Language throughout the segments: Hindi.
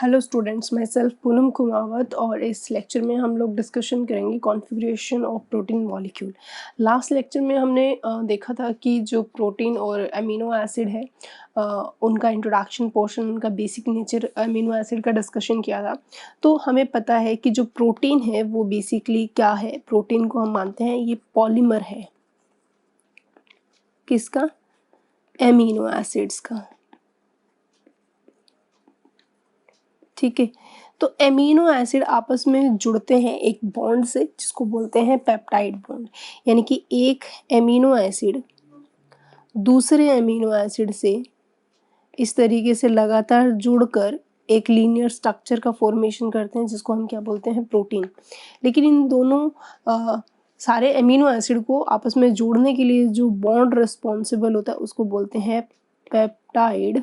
हेलो स्टूडेंट्स, मैं सेल्फ पूनम कुमावत और इस लेक्चर में हम लोग डिस्कशन करेंगे configuration of protein molecule. Last lecture में हमने देखा था कि जो प्रोटीन और अमीनो एसिड है उनका इंट्रोडक्शन पोर्शन, उनका बेसिक नेचर अमीनो एसिड का डिस्कशन किया था। तो हमें पता है कि जो प्रोटीन है वो बेसिकली क्या है। प्रोटीन को हम मानते हैं ये पॉलीमर है, किसका? अमीनो एसिड्स का। ठीक है, तो एमिनो एसिड आपस में जुड़ते हैं एक बॉन्ड से जिसको बोलते हैं पेप्टाइड बॉन्ड। यानी कि एक एमिनो एसिड दूसरे एमिनो एसिड से इस तरीके से लगातार जुड़कर एक लीनियर स्ट्रक्चर का फॉर्मेशन करते हैं जिसको हम क्या बोलते हैं? प्रोटीन। लेकिन इन दोनों सारे एमिनो एसिड को आपस में जोड़ने के लिए जो बॉन्ड रिस्पॉन्सिबल होता है उसको बोलते हैं पेप्टाइड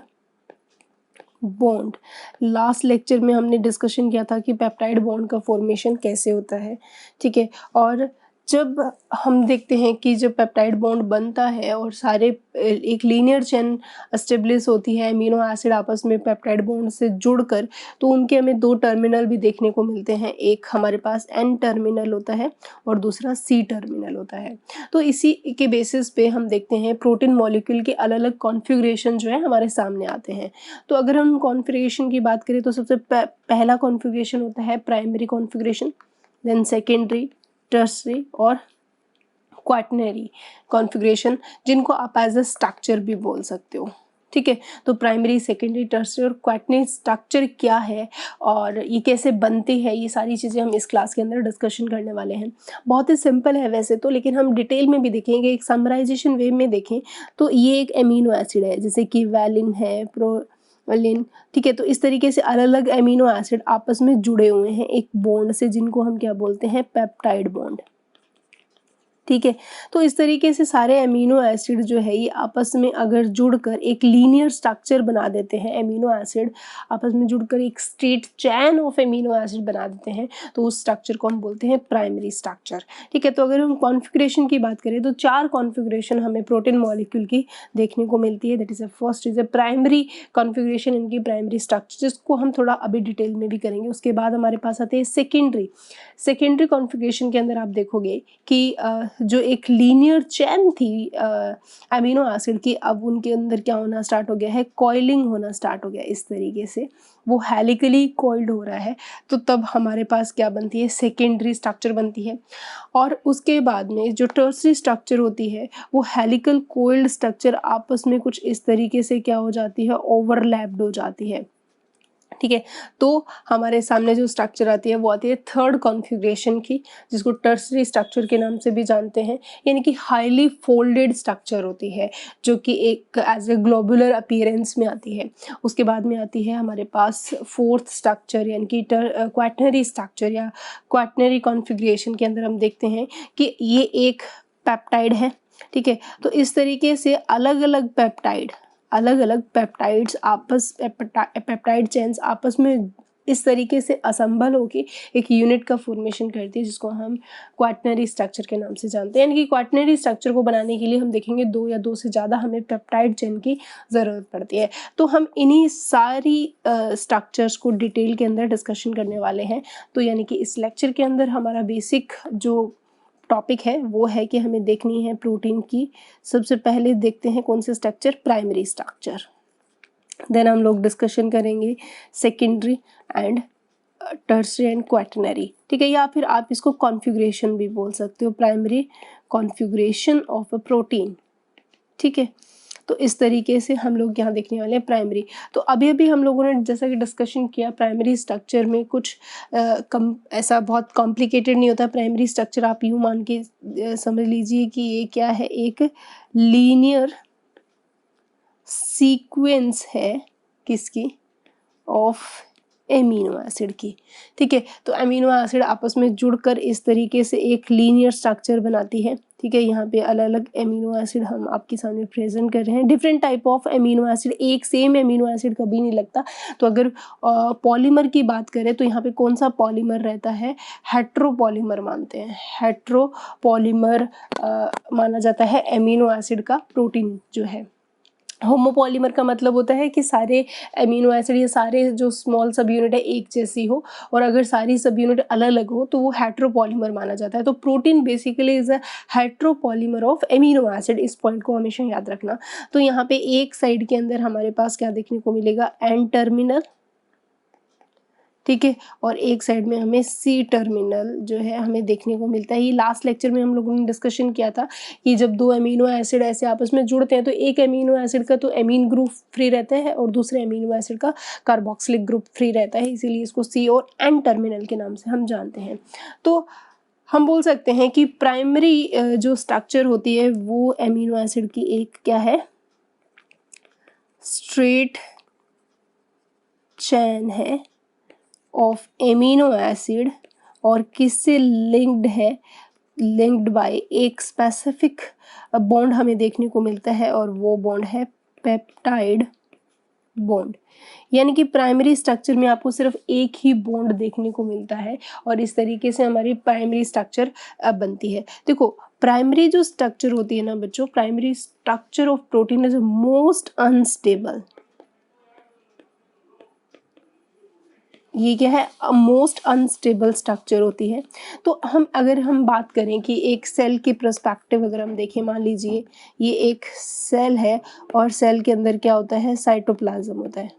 बॉन्ड। लास्ट लेक्चर में हमने डिस्कशन किया था कि पेप्टाइड बॉन्ड का फॉर्मेशन कैसे होता है। ठीक है, और जब हम देखते हैं कि जब पेप्टाइड बॉन्ड बनता है और सारे एक लीनियर चेन एस्टेब्लिश होती है अमीनो एसिड आपस में पेप्टाइड बॉन्ड से जुड़कर, तो उनके हमें दो टर्मिनल भी देखने को मिलते हैं। एक हमारे पास एन टर्मिनल होता है और दूसरा सी टर्मिनल होता है। तो इसी के बेसिस पे हम देखते हैं प्रोटीन मॉलिक्यूल के अलग अलग कॉन्फ़िगरेशन जो है हमारे सामने आते हैं। तो अगर हम कॉन्फ़िगरेशन की बात करें तो सबसे पहला कॉन्फ़िगरेशन होता है primary configuration, then secondary, tertiary और क्वाटरनरी कॉन्फ़िगरेशन, जिनको आप एज अ स्ट्रक्चर भी बोल सकते हो। ठीक है, तो प्राइमरी, सेकेंडरी, टर्शरी और क्वाटरनरी स्ट्रक्चर क्या है और ये कैसे बनते हैं, ये सारी चीज़ें हम इस क्लास के अंदर डिस्कशन करने वाले हैं। बहुत ही सिंपल है वैसे तो, लेकिन हम डिटेल में भी देखेंगे, एक समराइजेशन वे में देखें तो ये एक एमिनो एसिड है जैसे कि वैलिन है, प्रोलिन। ठीक है, तो इस तरीके से अलग अलग एमिनो एसिड आपस में जुड़े हुए हैं एक बॉन्ड से जिनको हम क्या बोलते हैं? Peptide bond. ठीक है, तो इस तरीके से सारे अमीनो एसिड जो है ये आपस में अगर जुड़कर एक लीनियर स्ट्रक्चर बना देते हैं, अमीनो एसिड आपस में जुड़कर एक straight chain of amino acid बना देते हैं, तो उस स्ट्रक्चर को हम बोलते हैं प्राइमरी स्ट्रक्चर। ठीक है, तो अगर हम कॉन्फ़िगरेशन की बात करें तो चार कॉन्फ़िगरेशन हमें प्रोटीन मॉलिक्यूल की देखने को मिलती है। That is first is a primary configuration, इनकी प्राइमरी स्ट्रक्चर, जिसको हम थोड़ा अभी डिटेल में भी करेंगे। उसके बाद हमारे पास आते हैं सेकेंडरी कॉन्फ़िगरेशन के अंदर आप देखोगे कि जो एक लीनियर चेन थी अमीनो एसिड की, अब उनके अंदर क्या होना स्टार्ट हो गया है? कॉइलिंग होना स्टार्ट हो गया। इस तरीके से वो हेलिकली कॉइल्ड हो रहा है, तो तब हमारे पास क्या बनती है? सेकेंडरी स्ट्रक्चर बनती है। और उसके बाद में जो टर्सरी स्ट्रक्चर होती है वो हेलिकल कॉइल्ड स्ट्रक्चर आपस में कुछ इस तरीके से क्या हो जाती है? ओवरलैप्ड हो जाती है। ठीक है, तो हमारे सामने जो स्ट्रक्चर आती है वो आती है थर्ड कॉन्फ़िगरेशन की, जिसको टर्सरी स्ट्रक्चर के नाम से भी जानते हैं। यानी कि हाईली फोल्डेड स्ट्रक्चर होती है जो कि एक एज ए ग्लोबुलर अपीयरेंस में आती है। उसके बाद में आती है हमारे पास फोर्थ स्ट्रक्चर, यानी कि क्वाटरनरी स्ट्रक्चर या क्वाटरनरी कॉन्फ़िगरेशन के अंदर हम देखते हैं कि ये एक पेप्टाइड है। ठीक है, तो इस तरीके से अलग अलग पेप्टाइड्स पेप्टाइड चेन्स आपस में इस तरीके से असम्बल होके एक यूनिट का फॉर्मेशन करती है जिसको हम क्वाटरनरी स्ट्रक्चर के नाम से जानते हैं। यानी कि क्वाटरनरी स्ट्रक्चर को बनाने के लिए हम देखेंगे दो या दो से ज़्यादा हमें पेप्टाइड चेन की ज़रूरत पड़ती है। तो हम इन्हीं सारी स्ट्रक्चर्स को डिटेल के अंदर डिस्कशन करने वाले हैं। तो यानी कि इस लेक्चर के अंदर हमारा बेसिक जो टॉपिक है वो है कि हमें देखनी है प्रोटीन की। सबसे पहले देखते हैं कौन से स्ट्रक्चर? Primary structure. देन हम लोग डिस्कशन करेंगे secondary and tertiary and quaternary. ठीक है, या फिर आप इसको कॉन्फ़िगरेशन भी बोल सकते हो, primary configuration of a protein. ठीक है, तो इस तरीके से हम लोग यहाँ देखने वाले हैं प्राइमरी। तो अभी अभी हम लोगों ने जैसा कि डिस्कशन किया, प्राइमरी स्ट्रक्चर में कुछ ऐसा बहुत कॉम्प्लिकेटेड नहीं होता। प्राइमरी स्ट्रक्चर आप यूँ मान के समझ लीजिए कि ये क्या है? एक लीनियर सीक्वेंस है किसकी? ऑफ एमिनो एसिड की। ठीक है, तो एमिनो एसिड आपस में जुड़कर इस तरीके से एक लीनियर स्ट्रक्चर बनाती है। ठीक है, यहाँ पे अलग अलग एमिनो एसिड हम आपके सामने प्रेजेंट कर रहे हैं। Different type of amino acid, एक सेम एमिनो एसिड कभी नहीं लगता। तो अगर पॉलीमर की बात करें तो यहाँ पे कौन सा पॉलीमर रहता है? हेट्रोपॉलीमर मानते हैं। हेट्रोपॉलीमर माना जाता है एमिनो एसिड का प्रोटीन जो है। होमोपॉलीमर का मतलब होता है कि सारे एमिनो एसिड या सारे जो स्मॉल सब यूनिट है एक जैसी हो, और अगर सारी सब यूनिट अलग अलग हो तो वो हेट्रोपॉलीमर माना जाता है। तो protein basically is a heteropolymer of amino acid, इस पॉइंट को हमेशा याद रखना। तो यहाँ पे एक साइड के अंदर हमारे पास क्या देखने को मिलेगा, एन टर्मिनल, ठीक है, और एक साइड में हमें सी टर्मिनल जो है हमें देखने को मिलता है। ये लास्ट लेक्चर में हम लोगों ने डिस्कशन किया था कि जब दो अमीनो एसिड ऐसे आपस में जुड़ते हैं तो एक अमीनो एसिड का तो एमीन ग्रुप फ्री रहता है और दूसरे अमीनो एसिड का कार्बोक्सिलिक ग्रुप फ्री रहता है, इसीलिए इसको सी और एन टर्मिनल के नाम से हम जानते हैं। तो हम बोल सकते हैं कि प्राइमरी जो स्ट्रक्चर होती है वो अमीनो एसिड की एक क्या है, स्ट्रेट चेन है ऑफ एमिनो एसिड, और किससे लिंक्ड है, लिंक्ड बाय एक स्पेसिफिक बॉन्ड हमें देखने को मिलता है, और वो बॉन्ड है पेप्टाइड बॉन्ड। यानी कि प्राइमरी स्ट्रक्चर में आपको सिर्फ एक ही बॉन्ड देखने को मिलता है, और इस तरीके से हमारी प्राइमरी स्ट्रक्चर बनती है। देखो प्राइमरी जो स्ट्रक्चर होती है ना बच्चों, primary structure of protein is most unstable. ये क्या है, मोस्ट अनस्टेबल स्ट्रक्चर होती है। तो अगर हम बात करें कि एक सेल के पर्सपेक्टिव अगर हम देखें, मान लीजिए ये एक सेल है और सेल के अंदर क्या होता है, साइटोप्लाज्म होता है,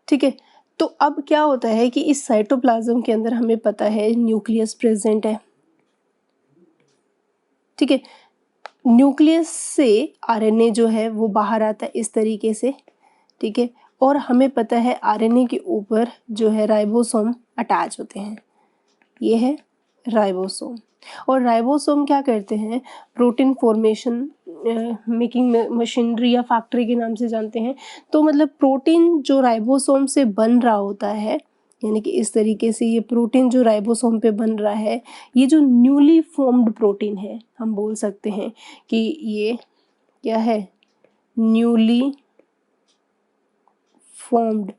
ठीक है। तो अब क्या होता है कि इस साइटोप्लाज्म के अंदर हमें पता है न्यूक्लियस प्रेजेंट है, ठीक है। न्यूक्लियस से आरएनए जो है वो बाहर आता है इस तरीके से, ठीक है, और हमें पता है आरएनए के ऊपर जो है राइबोसोम अटैच होते हैं, ये है राइबोसोम। और राइबोसोम क्या करते हैं, प्रोटीन फॉर्मेशन मेकिंग मशीनरी या फैक्ट्री के नाम से जानते हैं। तो मतलब प्रोटीन जो राइबोसोम से बन रहा होता है, यानी कि इस तरीके से ये प्रोटीन जो राइबोसोम पे बन रहा है, ये जो न्यूली फॉर्म्ड प्रोटीन है, हम बोल सकते हैं कि ये क्या है, न्यूली फॉर्म्ड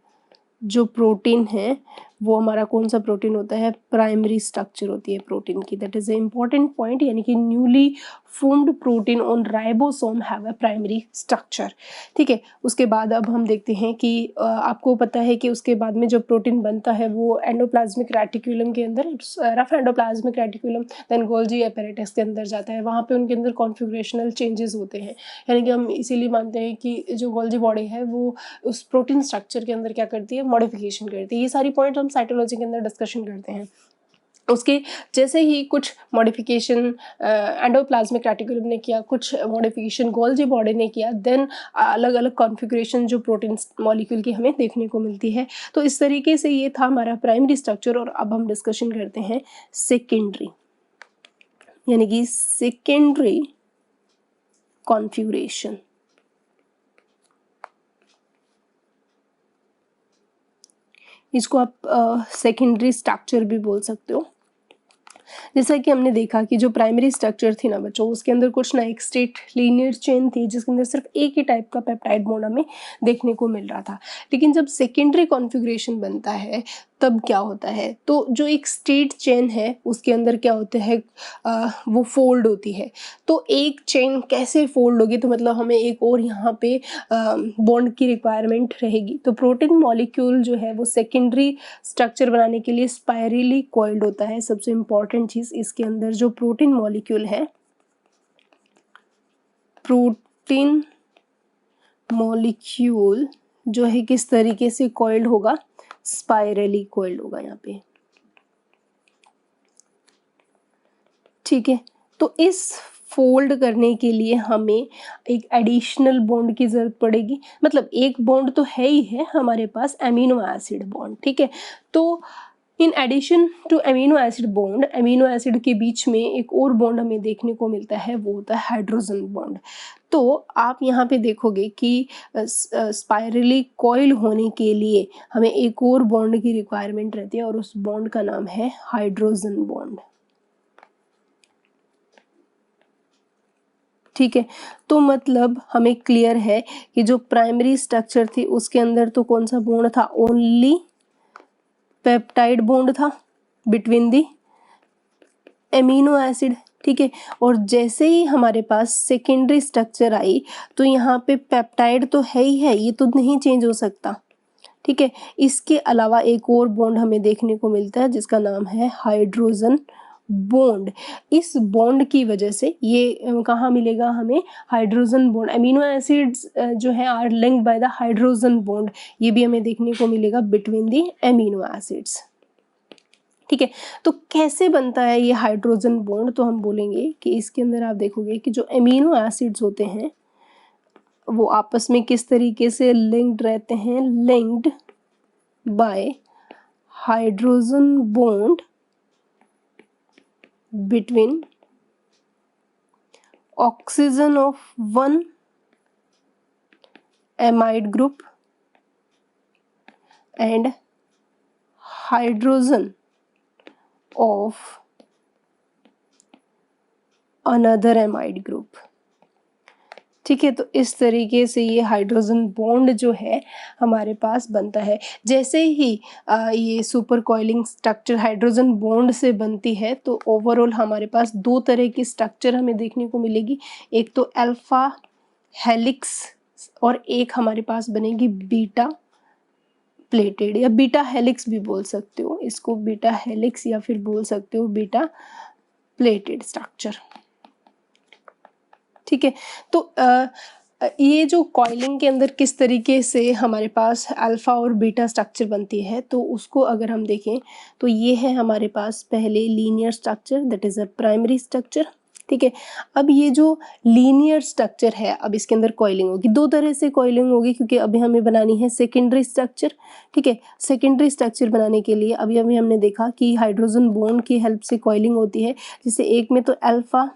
जो प्रोटीन है वो हमारा कौन सा प्रोटीन होता है, प्राइमरी स्ट्रक्चर होती है प्रोटीन की। That is A important point, यानी कि newly formed protein on ribosome have a primary structure, ठीक है। उसके बाद अब हम देखते हैं कि आपको पता है कि उसके बाद में जो प्रोटीन बनता है वो एंडोप्लाज्मिक रेटिकुलम के अंदर, rough endoplasmic reticulum then Golgi apparatus के अंदर जाता है। वहाँ पे उनके अंदर कॉन्फिगरेशनल चेंजेस होते हैं, यानी कि हम इसीलिए मानते हैं कि जो गोल्जी बॉडी है वो उस प्रोटीन स्ट्रक्चर के अंदर क्या करती है, मॉडिफिकेशन करती है। ये सारी पॉइंट हम साइटोलॉजी के अंदर डिस्कशन करते हैं। उसके जैसे ही कुछ मॉडिफिकेशन एंडोप्लाज्मिक रेटिकुलम ने किया, कुछ मॉडिफिकेशन गोल्जी बॉडी ने किया, देन अलग अलग कॉन्फ़िगरेशन जो प्रोटीन मॉलिक्यूल की हमें देखने को मिलती है। तो इस तरीके से ये था हमारा प्राइमरी स्ट्रक्चर, और अब हम डिस्कशन करते हैं सेकेंडरी, यानी कि सेकेंडरी कॉन्फ़िगरेशन। इसको आप सेकेंडरी स्ट्रक्चर भी बोल सकते हो। जैसा कि हमने देखा कि जो प्राइमरी स्ट्रक्चर थी ना बच्चों, उसके अंदर कुछ ना एक स्ट्रेट लीनियर चेन थी जिसके अंदर सिर्फ एक ही टाइप का पेप्टाइड बॉन्ड हमें देखने को मिल रहा था। लेकिन जब सेकेंडरी कॉन्फ़िगरेशन बनता है तब क्या होता है, तो जो एक स्ट्रेट चेन है उसके अंदर क्या होता है, वो फोल्ड होती है। तो एक चेन कैसे फोल्ड होगी, तो मतलब हमें एक और यहाँ पे बॉन्ड की रिक्वायरमेंट रहेगी। तो प्रोटीन मॉलिक्यूल जो है वो सेकेंडरी स्ट्रक्चर बनाने के लिए स्पाइरली कॉइल्ड होता है। सबसे इम्पॉर्टेंट चीज़ इसके अंदर जो प्रोटीन मॉलिक्यूल है, प्रोटीन मॉलिक्यूल जो है किस तरीके से कॉइल्ड होगा, स्पाइरली कॉइल्ड होगा यहाँ पे, ठीक है। तो इस फोल्ड करने के लिए हमें एक एडिशनल बॉन्ड की ज़रूरत पड़ेगी। मतलब एक बॉन्ड तो है ही है हमारे पास, एमिनो एसिड बॉन्ड, ठीक है। तो in addition to amino acid bond, amino acid के बीच में एक और बॉन्ड हमें देखने को मिलता है, वो होता है हाइड्रोजन बॉन्ड। तो आप यहाँ पे देखोगे कि स्पाइरली कॉइल होने के लिए हमें एक और बॉन्ड की रिक्वायरमेंट रहती है, और उस बॉन्ड का नाम है हाइड्रोजन बॉन्ड, ठीक है। तो मतलब हमें क्लियर है कि जो प्राइमरी स्ट्रक्चर थी उसके अंदर तो कौन सा बॉन्ड था, ओनली पेप्टाइड बॉन्ड था बिटवीन दी एमिनो एसिड, ठीक है। और जैसे ही हमारे पास सेकेंडरी स्ट्रक्चर आई तो यहाँ पे पेप्टाइड तो है ही है, ये तो नहीं चेंज हो सकता, ठीक है। इसके अलावा एक और बॉन्ड हमें देखने को मिलता है जिसका नाम है हाइड्रोजन बॉन्ड। इस बॉन्ड की वजह से ये कहाँ मिलेगा हमें, हाइड्रोजन बॉन्ड, अमीनो एसिड्स जो है are linked by the hydrogen bond, ये भी हमें देखने को मिलेगा बिटवीन द अमीनो एसिड्स, ठीक है। तो कैसे बनता है ये हाइड्रोजन बॉन्ड, तो हम बोलेंगे कि इसके अंदर आप देखोगे कि जो अमीनो एसिड्स होते हैं वो आपस में किस तरीके से लिंक्ड रहते हैं, linked by hydrogen bond between oxygen of one amide group and hydrogen of another amide group, ठीक है। तो इस तरीके से ये हाइड्रोजन बॉन्ड जो है हमारे पास बनता है। जैसे ही ये super coiling structure hydrogen bond से बनती है तो ओवरऑल हमारे पास दो तरह की स्ट्रक्चर हमें देखने को मिलेगी, एक तो अल्फा हेलिक्स और एक हमारे पास बनेगी बीटा प्लेटेड, या बीटा हेलिक्स भी बोल सकते हो इसको, बीटा हेलिक्स या फिर बोल सकते हो बीटा प्लेटेड स्ट्रक्चर, ठीक है। तो ये जो कॉइलिंग के अंदर किस तरीके से हमारे पास अल्फा और बीटा स्ट्रक्चर बनती है तो उसको अगर हम देखें तो ये है हमारे पास पहले linear structure, that is a primary structure, ठीक है। अब ये जो लीनियर स्ट्रक्चर है अब इसके अंदर कॉइलिंग होगी, दो तरह से कॉइलिंग होगी क्योंकि अभी हमें बनानी है सेकेंडरी स्ट्रक्चर, ठीक है। सेकेंडरी स्ट्रक्चर बनाने के लिए अभी अभी हमने देखा कि हाइड्रोजन बॉन्ड की हेल्प से कॉइलिंग होती है, जिससे एक में तो अल्फा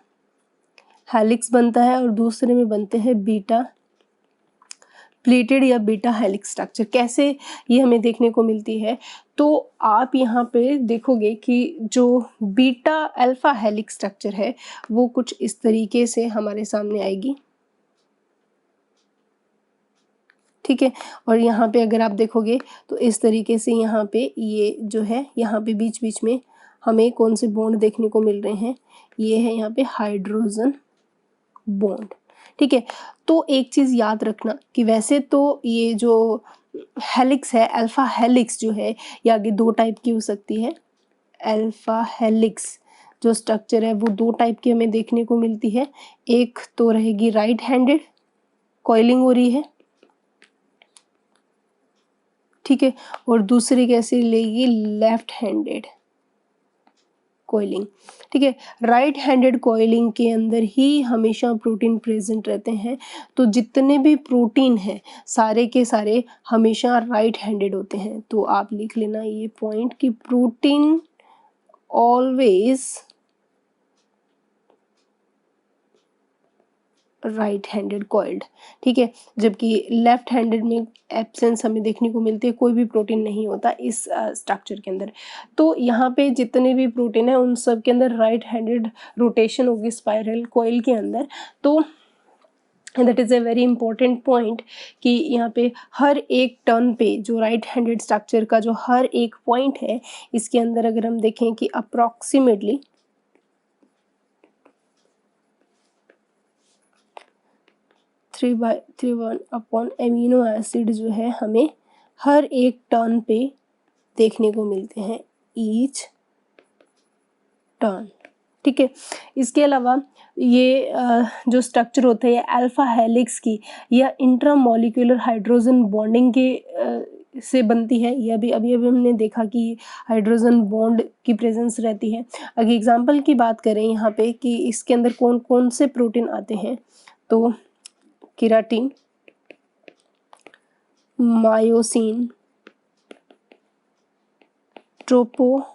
हेलिक्स बनता है और दूसरे में बनते हैं बीटा प्लेटेड या बीटा हेलिक्स स्ट्रक्चर। कैसे ये हमें देखने को मिलती है, तो आप यहाँ पे देखोगे कि जो बीटा अल्फा हेलिक्स स्ट्रक्चर है वो कुछ इस तरीके से हमारे सामने आएगी, ठीक है। और यहाँ पे अगर आप देखोगे तो इस तरीके से यहाँ पे ये जो है यहाँ पे बीच बीच में हमें कौन से बॉन्ड देखने को मिल रहे हैं, ये है यहाँ पे हाइड्रोजन बॉन्ड, ठीक है। तो एक चीज याद रखना कि वैसे तो ये जो हेलिक्स है अल्फा हेलिक्स जो है ये आगे दो टाइप की हो सकती है, अल्फा हेलिक्स जो स्ट्रक्चर है वो दो टाइप की हमें देखने को मिलती है, एक तो रहेगी राइट हैंडेड कॉइलिंग हो रही है, ठीक है, और दूसरी कैसी लेगी लेफ्ट हैंडेड कॉइलिंग, ठीक है। राइट हैंडेड कॉइलिंग के अंदर ही हमेशा प्रोटीन प्रेजेंट रहते हैं, तो जितने भी प्रोटीन हैं सारे के सारे हमेशा राइट हैंडेड होते हैं। तो आप लिख लेना ये पॉइंट कि protein always right handed coiled, ठीक है। जबकि लेफ्ट हैंडेड में एब्सेंस हमें देखने को मिलती है, कोई भी प्रोटीन नहीं होता इस स्ट्रक्चर के अंदर। तो यहाँ पे जितने भी प्रोटीन है उन सब के अंदर राइट हैंडेड रोटेशन होगी स्पाइरल कॉइल के अंदर। तो that is a very important point कि यहाँ पे हर एक टर्न पे जो राइट हैंडेड स्ट्रक्चर का जो हर एक पॉइंट है इसके अंदर अगर हम देखें कि अप्रॉक्सीमेटली 3/1 अपॉन एमिनो एसिड जो है हमें हर एक टर्न पे देखने को मिलते हैं, ईच टर्न, ठीक है। इसके अलावा ये जो स्ट्रक्चर होता है अल्फा हेलिक्स की या इंट्रामोलिकुलर हाइड्रोजन बॉन्डिंग के से बनती है। ये अभी अभी हमने देखा कि हाइड्रोजन बॉन्ड की प्रेजेंस रहती है। अगर एग्जांपल की बात करें यहाँ पे कि इसके अंदर कौन कौन से प्रोटीन आते हैं, तो केराटिन, मायोसिन, ट्रोपोमायोसिन,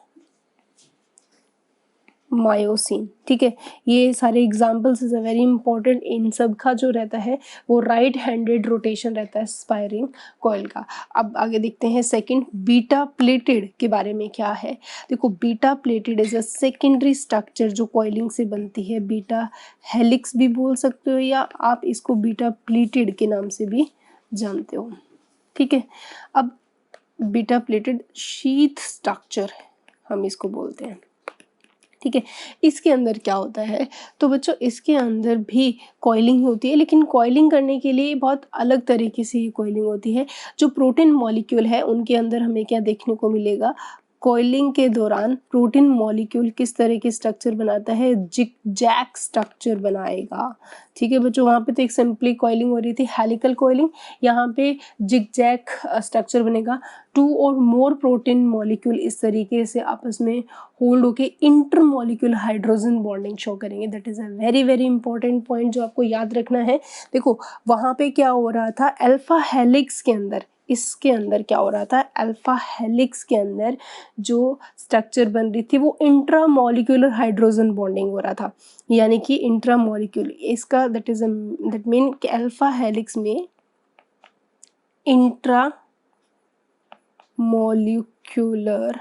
ठीक है। ये सारे examples is a very important, इन सब का जो रहता है वो राइट हैंडेड रोटेशन रहता है स्पायरिंग कॉइल का। अब आगे देखते हैं सेकंड बीटा प्लेटेड के बारे में क्या है। देखो beta pleated is a secondary structure जो कॉइलिंग से बनती है, बीटा हेलिक्स भी बोल सकते हो या आप इसको बीटा प्लेटेड के नाम से भी जानते हो, ठीक है। अब बीटा प्लेटेड शीथ स्ट्रक्चर हम इसको बोलते हैं, ठीक है। इसके अंदर क्या होता है, तो बच्चों इसके अंदर भी कॉइलिंग होती है, लेकिन कॉइलिंग करने के लिए बहुत अलग तरीके से ये कॉइलिंग होती है। जो प्रोटीन मॉलिक्यूल है उनके अंदर हमें क्या देखने को मिलेगा, कॉइलिंग के दौरान प्रोटीन मॉलिक्यूल किस तरह के स्ट्रक्चर बनाता है, जिगजैग स्ट्रक्चर बनाएगा। ठीक है बच्चों, वहाँ पे तो एक सिंपली कॉइलिंग हो रही थी, हेलिकल कॉइलिंग, यहाँ पे जिगजैग स्ट्रक्चर बनेगा। 2 और मोर प्रोटीन मॉलिक्यूल इस तरीके से आपस में होल्ड होके इंटरमॉलिक्यूल हाइड्रोजन बॉन्डिंग शो करेंगे। That is a very very important point जो आपको याद रखना है। देखो वहाँ पे क्या हो रहा था, अल्फा हेलिक्स के अंदर, इसके अंदर क्या हो रहा था, अल्फा हेलिक्स के अंदर जो स्ट्रक्चर बन रही थी वो इंट्रामॉलिक्यूलर हाइड्रोजन बॉन्डिंग हो रहा था, यानी कि इंट्रामॉलिक्यूल, इसका दैट मीन कि अल्फा हेलिक्स में इंट्रा मॉलिक्यूलर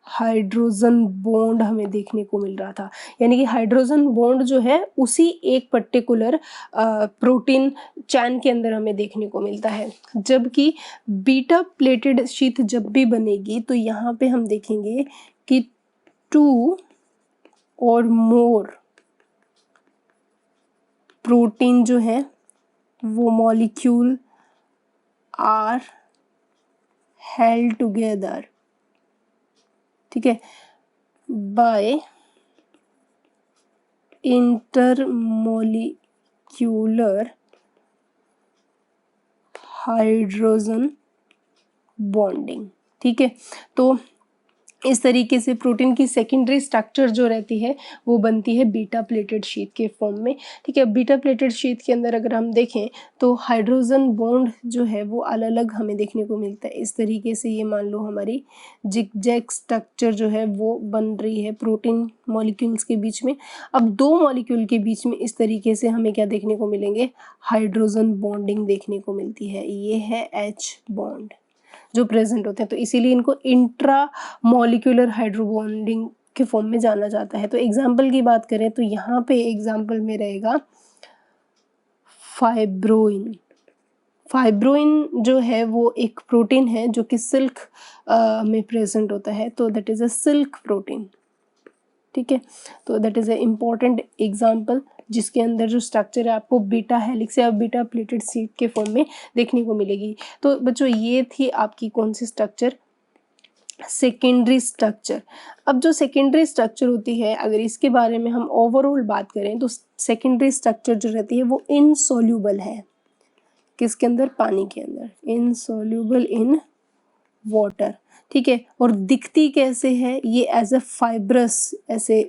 हाइड्रोजन बॉन्ड हमें देखने को मिल रहा था, यानी कि हाइड्रोजन बॉन्ड जो है उसी एक पर्टिकुलर प्रोटीन चैन के अंदर हमें देखने को मिलता है। जबकि बीटा प्लेटेड शीट जब भी बनेगी तो यहाँ पे हम देखेंगे कि 2 और मोर प्रोटीन जो है वो मॉलिक्यूल आर हेल्ड टुगेदर, ठीक है, बाय इंटरमॉलिक्यूलर हाइड्रोजन बॉन्डिंग। ठीक है, तो इस तरीके से प्रोटीन की सेकेंडरी स्ट्रक्चर जो रहती है वो बनती है बीटा प्लेटेड शीट के फॉर्म में। ठीक है, बीटा प्लेटेड शीट के अंदर अगर हम देखें तो हाइड्रोजन बॉन्ड जो है वो अलग अलग हमें देखने को मिलता है। इस तरीके से ये मान लो हमारी जिगजैग स्ट्रक्चर जो है वो बन रही है प्रोटीन मॉलिक्यूल्स के बीच में। अब 2 मॉलिक्यूल के बीच में इस तरीके से हमें क्या देखने को मिलेंगे, हाइड्रोजन बॉन्डिंग देखने को मिलती है। ये है H बॉन्ड जो प्रेजेंट होते हैं, तो इसीलिए इनको इंट्रा मॉलिक्यूलर हाइड्रोबॉन्डिंग के फॉर्म में जाना जाता है। तो एग्जाम्पल की बात करें तो यहाँ पे एग्जाम्पल में रहेगा फाइब्रोइन। फाइब्रोइन जो है वो एक प्रोटीन है जो कि सिल्क में प्रेजेंट होता है, तो that is a silk protein. ठीक है, तो that is a important example जिसके अंदर जो स्ट्रक्चर है आपको बीटा हेलिक्स या बीटा प्लेटेड शीट के फॉर्म में देखने को मिलेगी। तो बच्चों ये थी आपकी कौन सी स्ट्रक्चर, सेकेंडरी स्ट्रक्चर। अब जो सेकेंडरी स्ट्रक्चर होती है अगर इसके बारे में हम ओवरऑल बात करें तो सेकेंडरी स्ट्रक्चर जो रहती है वो इनसॉल्यूबल है, किसके अंदर, पानी के अंदर, इनसॉल्यूबल इन वाटर। ठीक है, और दिखती कैसे है, ये एज अ फाइब्रस, ऐसे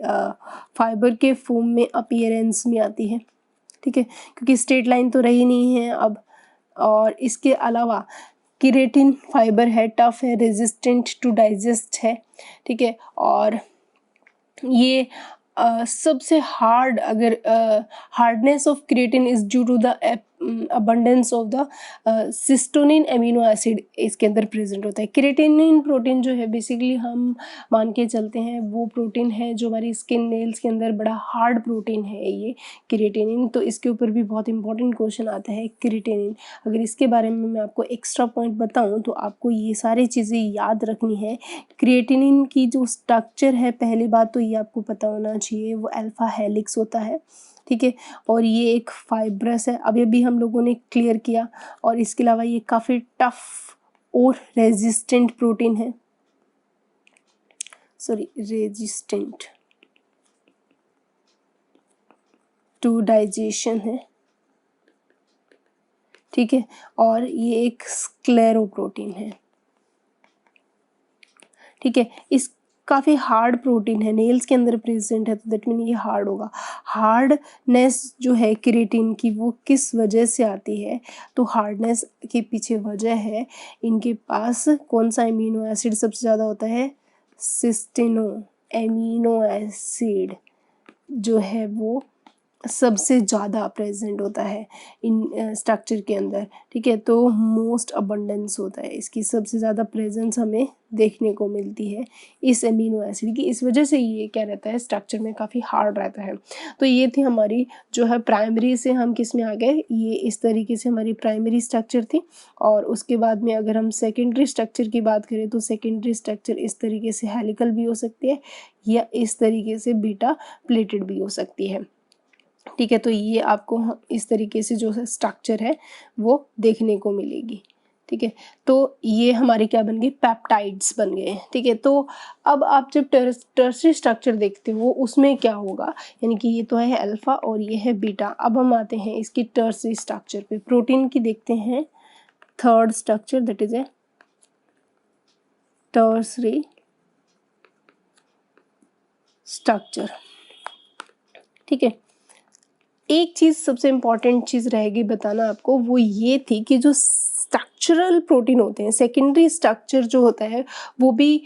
फाइबर के फॉर्म में अपीयरेंस में आती है। ठीक है, क्योंकि स्ट्रेट लाइन तो रही नहीं है अब, और इसके अलावा केराटिन फाइबर है, टफ है, रेजिस्टेंट टू डाइजेस्ट है। ठीक है, और ये सबसे हार्ड, अगर hardness of creatine is due to the abundance of the cysteine amino acid इसके अंदर प्रेजेंट होता है। क्रिएटिनिन प्रोटीन जो है बेसिकली हम मान के चलते हैं वो प्रोटीन है जो हमारी स्किन नेल्स के अंदर बड़ा हार्ड प्रोटीन है ये क्रिएटिनिन। तो इसके ऊपर भी बहुत इंपॉर्टेंट क्वेश्चन आता है क्रिएटिनिन। अगर इसके बारे में मैं आपको एक्स्ट्रा पॉइंट बताऊं तो आपको ये सारी चीज़ें याद रखनी है। क्रिएटिनिन की जो स्ट्रक्चर है, पहली बात तो ये आपको पता होना चाहिए, वो अल्फा हेलिक्स होता है। ठीक है, और ये एक फाइब्रस है, अभी अभी हम लोगों ने क्लियर किया। और इसके अलावा ये काफ़ी टफ और रेजिस्टेंट प्रोटीन है, रेजिस्टेंट टू डाइजेशन है। ठीक है, और ये एक स्क्लेरोप्रोटीन है। ठीक है, इस काफ़ी हार्ड प्रोटीन है, नेल्स के अंदर प्रेजेंट है, तो दैट मीन ये हार्ड होगा। हार्डनेस जो है क्रिएटिन की वो किस वजह से आती है, तो हार्डनेस के पीछे वजह है इनके पास कौन सा एमिनो एसिड सबसे ज़्यादा होता है, सिस्टेनो एमिनो एसिड जो है वो सबसे ज़्यादा प्रेजेंट होता है इन स्ट्रक्चर के अंदर, ठीक है। तो मोस्ट अबंडेंस होता है इसकी, सबसे ज़्यादा प्रेजेंस हमें देखने को मिलती है इस अमीनो एसिड की। इस वजह से ये क्या रहता है, स्ट्रक्चर में काफ़ी हार्ड रहता है। तो ये थी हमारी जो है प्राइमरी से हम किस में आ गए, ये इस तरीके से हमारी प्राइमरी स्ट्रक्चर थी। और उसके बाद में अगर हम सेकेंडरी स्ट्रक्चर की बात करें तो सेकेंडरी स्ट्रक्चर इस तरीके से हेलिकल भी हो सकती है या इस तरीके से बीटा प्लेटेड भी हो सकती है, ठीक है। तो ये आपको इस तरीके से जो स्ट्रक्चर है वो देखने को मिलेगी, ठीक है। तो ये हमारे क्या बन गए, पेप्टाइड्स बन गए, ठीक है। तो अब आप जब टर्सरी स्ट्रक्चर देखते हो उसमें क्या होगा, यानी कि ये तो है अल्फा और ये है बीटा। अब हम आते हैं इसकी टर्सरी स्ट्रक्चर पे, प्रोटीन की देखते हैं third structure, that is A tertiary structure, ठीक है। एक चीज़ सबसे इम्पॉर्टेंट चीज़ रहेगी बताना आपको, वो ये थी कि जो स्ट्रक्चरल प्रोटीन होते हैं, सेकेंडरी स्ट्रक्चर जो होता है वो भी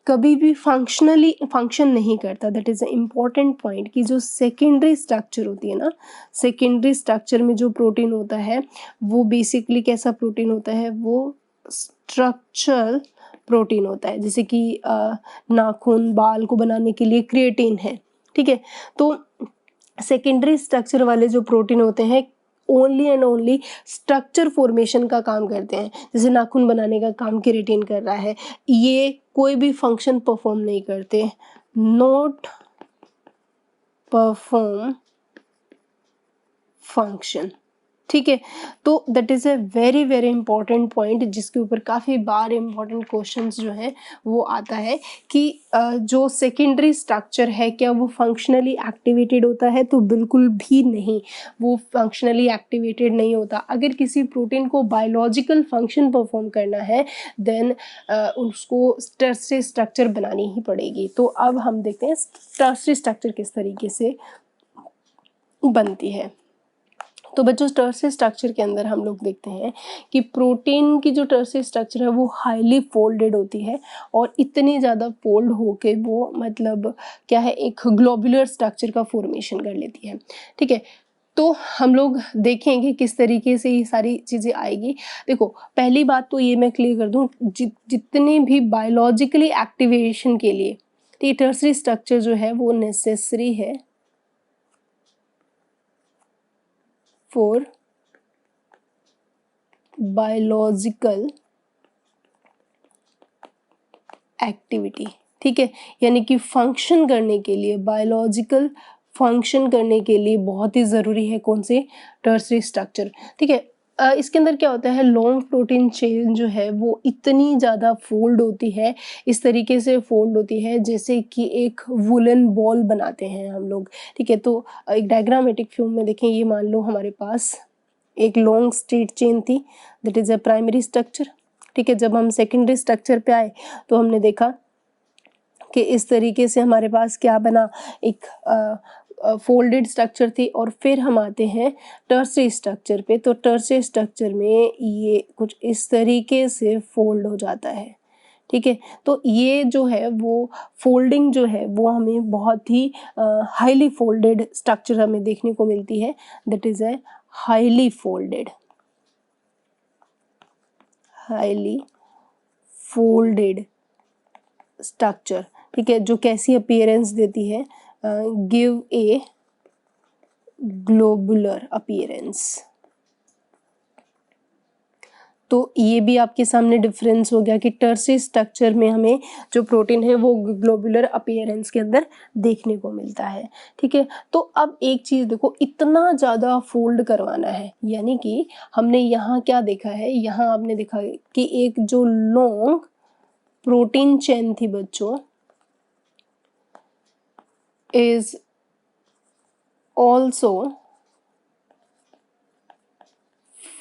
कभी भी फंक्शन नहीं करता। That is a important point कि जो सेकेंडरी स्ट्रक्चर होती है ना, सेकेंडरी स्ट्रक्चर में जो प्रोटीन होता है वो बेसिकली कैसा प्रोटीन होता है, वो स्ट्रक्चरल प्रोटीन होता है। जैसे कि नाखून, बाल को बनाने के लिए क्रिएटिन है, ठीक है। तो सेकेंडरी स्ट्रक्चर वाले जो प्रोटीन होते हैं only and only structure formation का काम करते हैं। जैसे नाखून बनाने का काम केराटिन कर रहा है, ये कोई भी फंक्शन परफॉर्म नहीं करते, नॉट परफॉर्म फंक्शन, ठीक है। तो that is a very very important point जिसके ऊपर काफ़ी बार इंपॉर्टेंट क्वेश्चंस जो है वो आता है कि जो सेकेंडरी स्ट्रक्चर है क्या वो फंक्शनली एक्टिवेटेड होता है, तो बिल्कुल भी नहीं, वो फंक्शनली एक्टिवेटेड नहीं होता। अगर किसी प्रोटीन को बायोलॉजिकल फंक्शन परफॉर्म करना है देन उसको टर्सरी स्ट्रक्चर बनानी ही पड़ेगी। तो अब हम देखते हैं टर्सरी स्ट्रक्चर किस तरीके से बनती है। तो बच्चों टर्सरी स्ट्रक्चर के अंदर हम लोग देखते हैं कि प्रोटीन की जो टर्सरी स्ट्रक्चर है वो हाईली फोल्डेड होती है और इतनी ज़्यादा फोल्ड होके वो मतलब क्या है, एक ग्लोबुलर स्ट्रक्चर का फॉर्मेशन कर लेती है, ठीक है। तो हम लोग देखेंगे किस तरीके से ये सारी चीज़ें आएगी। देखो पहली बात तो ये मैं क्लियर कर दूँ, जितने भी बायोलॉजिकली एक्टिवेशन के लिए तो टर्सरी स्ट्रक्चर जो है वो नेसेसरी है फॉर बायोलॉजिकल एक्टिविटी, ठीक है। यानी कि फंक्शन करने के लिए, बायोलॉजिकल फंक्शन करने के लिए बहुत ही ज़रूरी है कौन से, टर्सरी स्ट्रक्चर, ठीक है। इसके अंदर क्या होता है, लॉन्ग प्रोटीन चेन जो है वो इतनी ज़्यादा फोल्ड होती है, इस तरीके से फोल्ड होती है जैसे कि एक वुलन बॉल बनाते हैं हम लोग, ठीक है। तो एक डायग्रामेटिक फॉर्म में देखें, ये मान लो हमारे पास एक लॉन्ग स्ट्रेट चेन थी, that is a primary structure, ठीक है। जब हम सेकेंडरी स्ट्रक्चर पे आए तो हमने देखा कि इस तरीके से हमारे पास क्या बना, एक फोल्डेड स्ट्रक्चर थी। और फिर हम आते हैं टर्सरी स्ट्रक्चर पे, तो टर्सरी स्ट्रक्चर में ये कुछ इस तरीके से फोल्ड हो जाता है, ठीक है। तो ये जो है वो फोल्डिंग जो है वो हमें बहुत ही हाईली फोल्डेड स्ट्रक्चर हमें देखने को मिलती है, that is a highly folded structure, ठीक है। जो कैसी अपीयरेंस देती है, गिव ए ग्लोबुलर अपीयरेंस। तो ये भी आपके सामने डिफरेंस हो गया कि टर्सरी स्ट्रक्चर में हमें जो प्रोटीन है वो ग्लोबुलर अपीयरेंस के अंदर देखने को मिलता है, ठीक है। तो अब एक चीज़ देखो, इतना ज़्यादा फोल्ड करवाना है, यानी कि हमने यहाँ क्या देखा है, यहाँ आपने देखा कि एक जो लॉन्ग प्रोटीन चेन थी बच्चों is also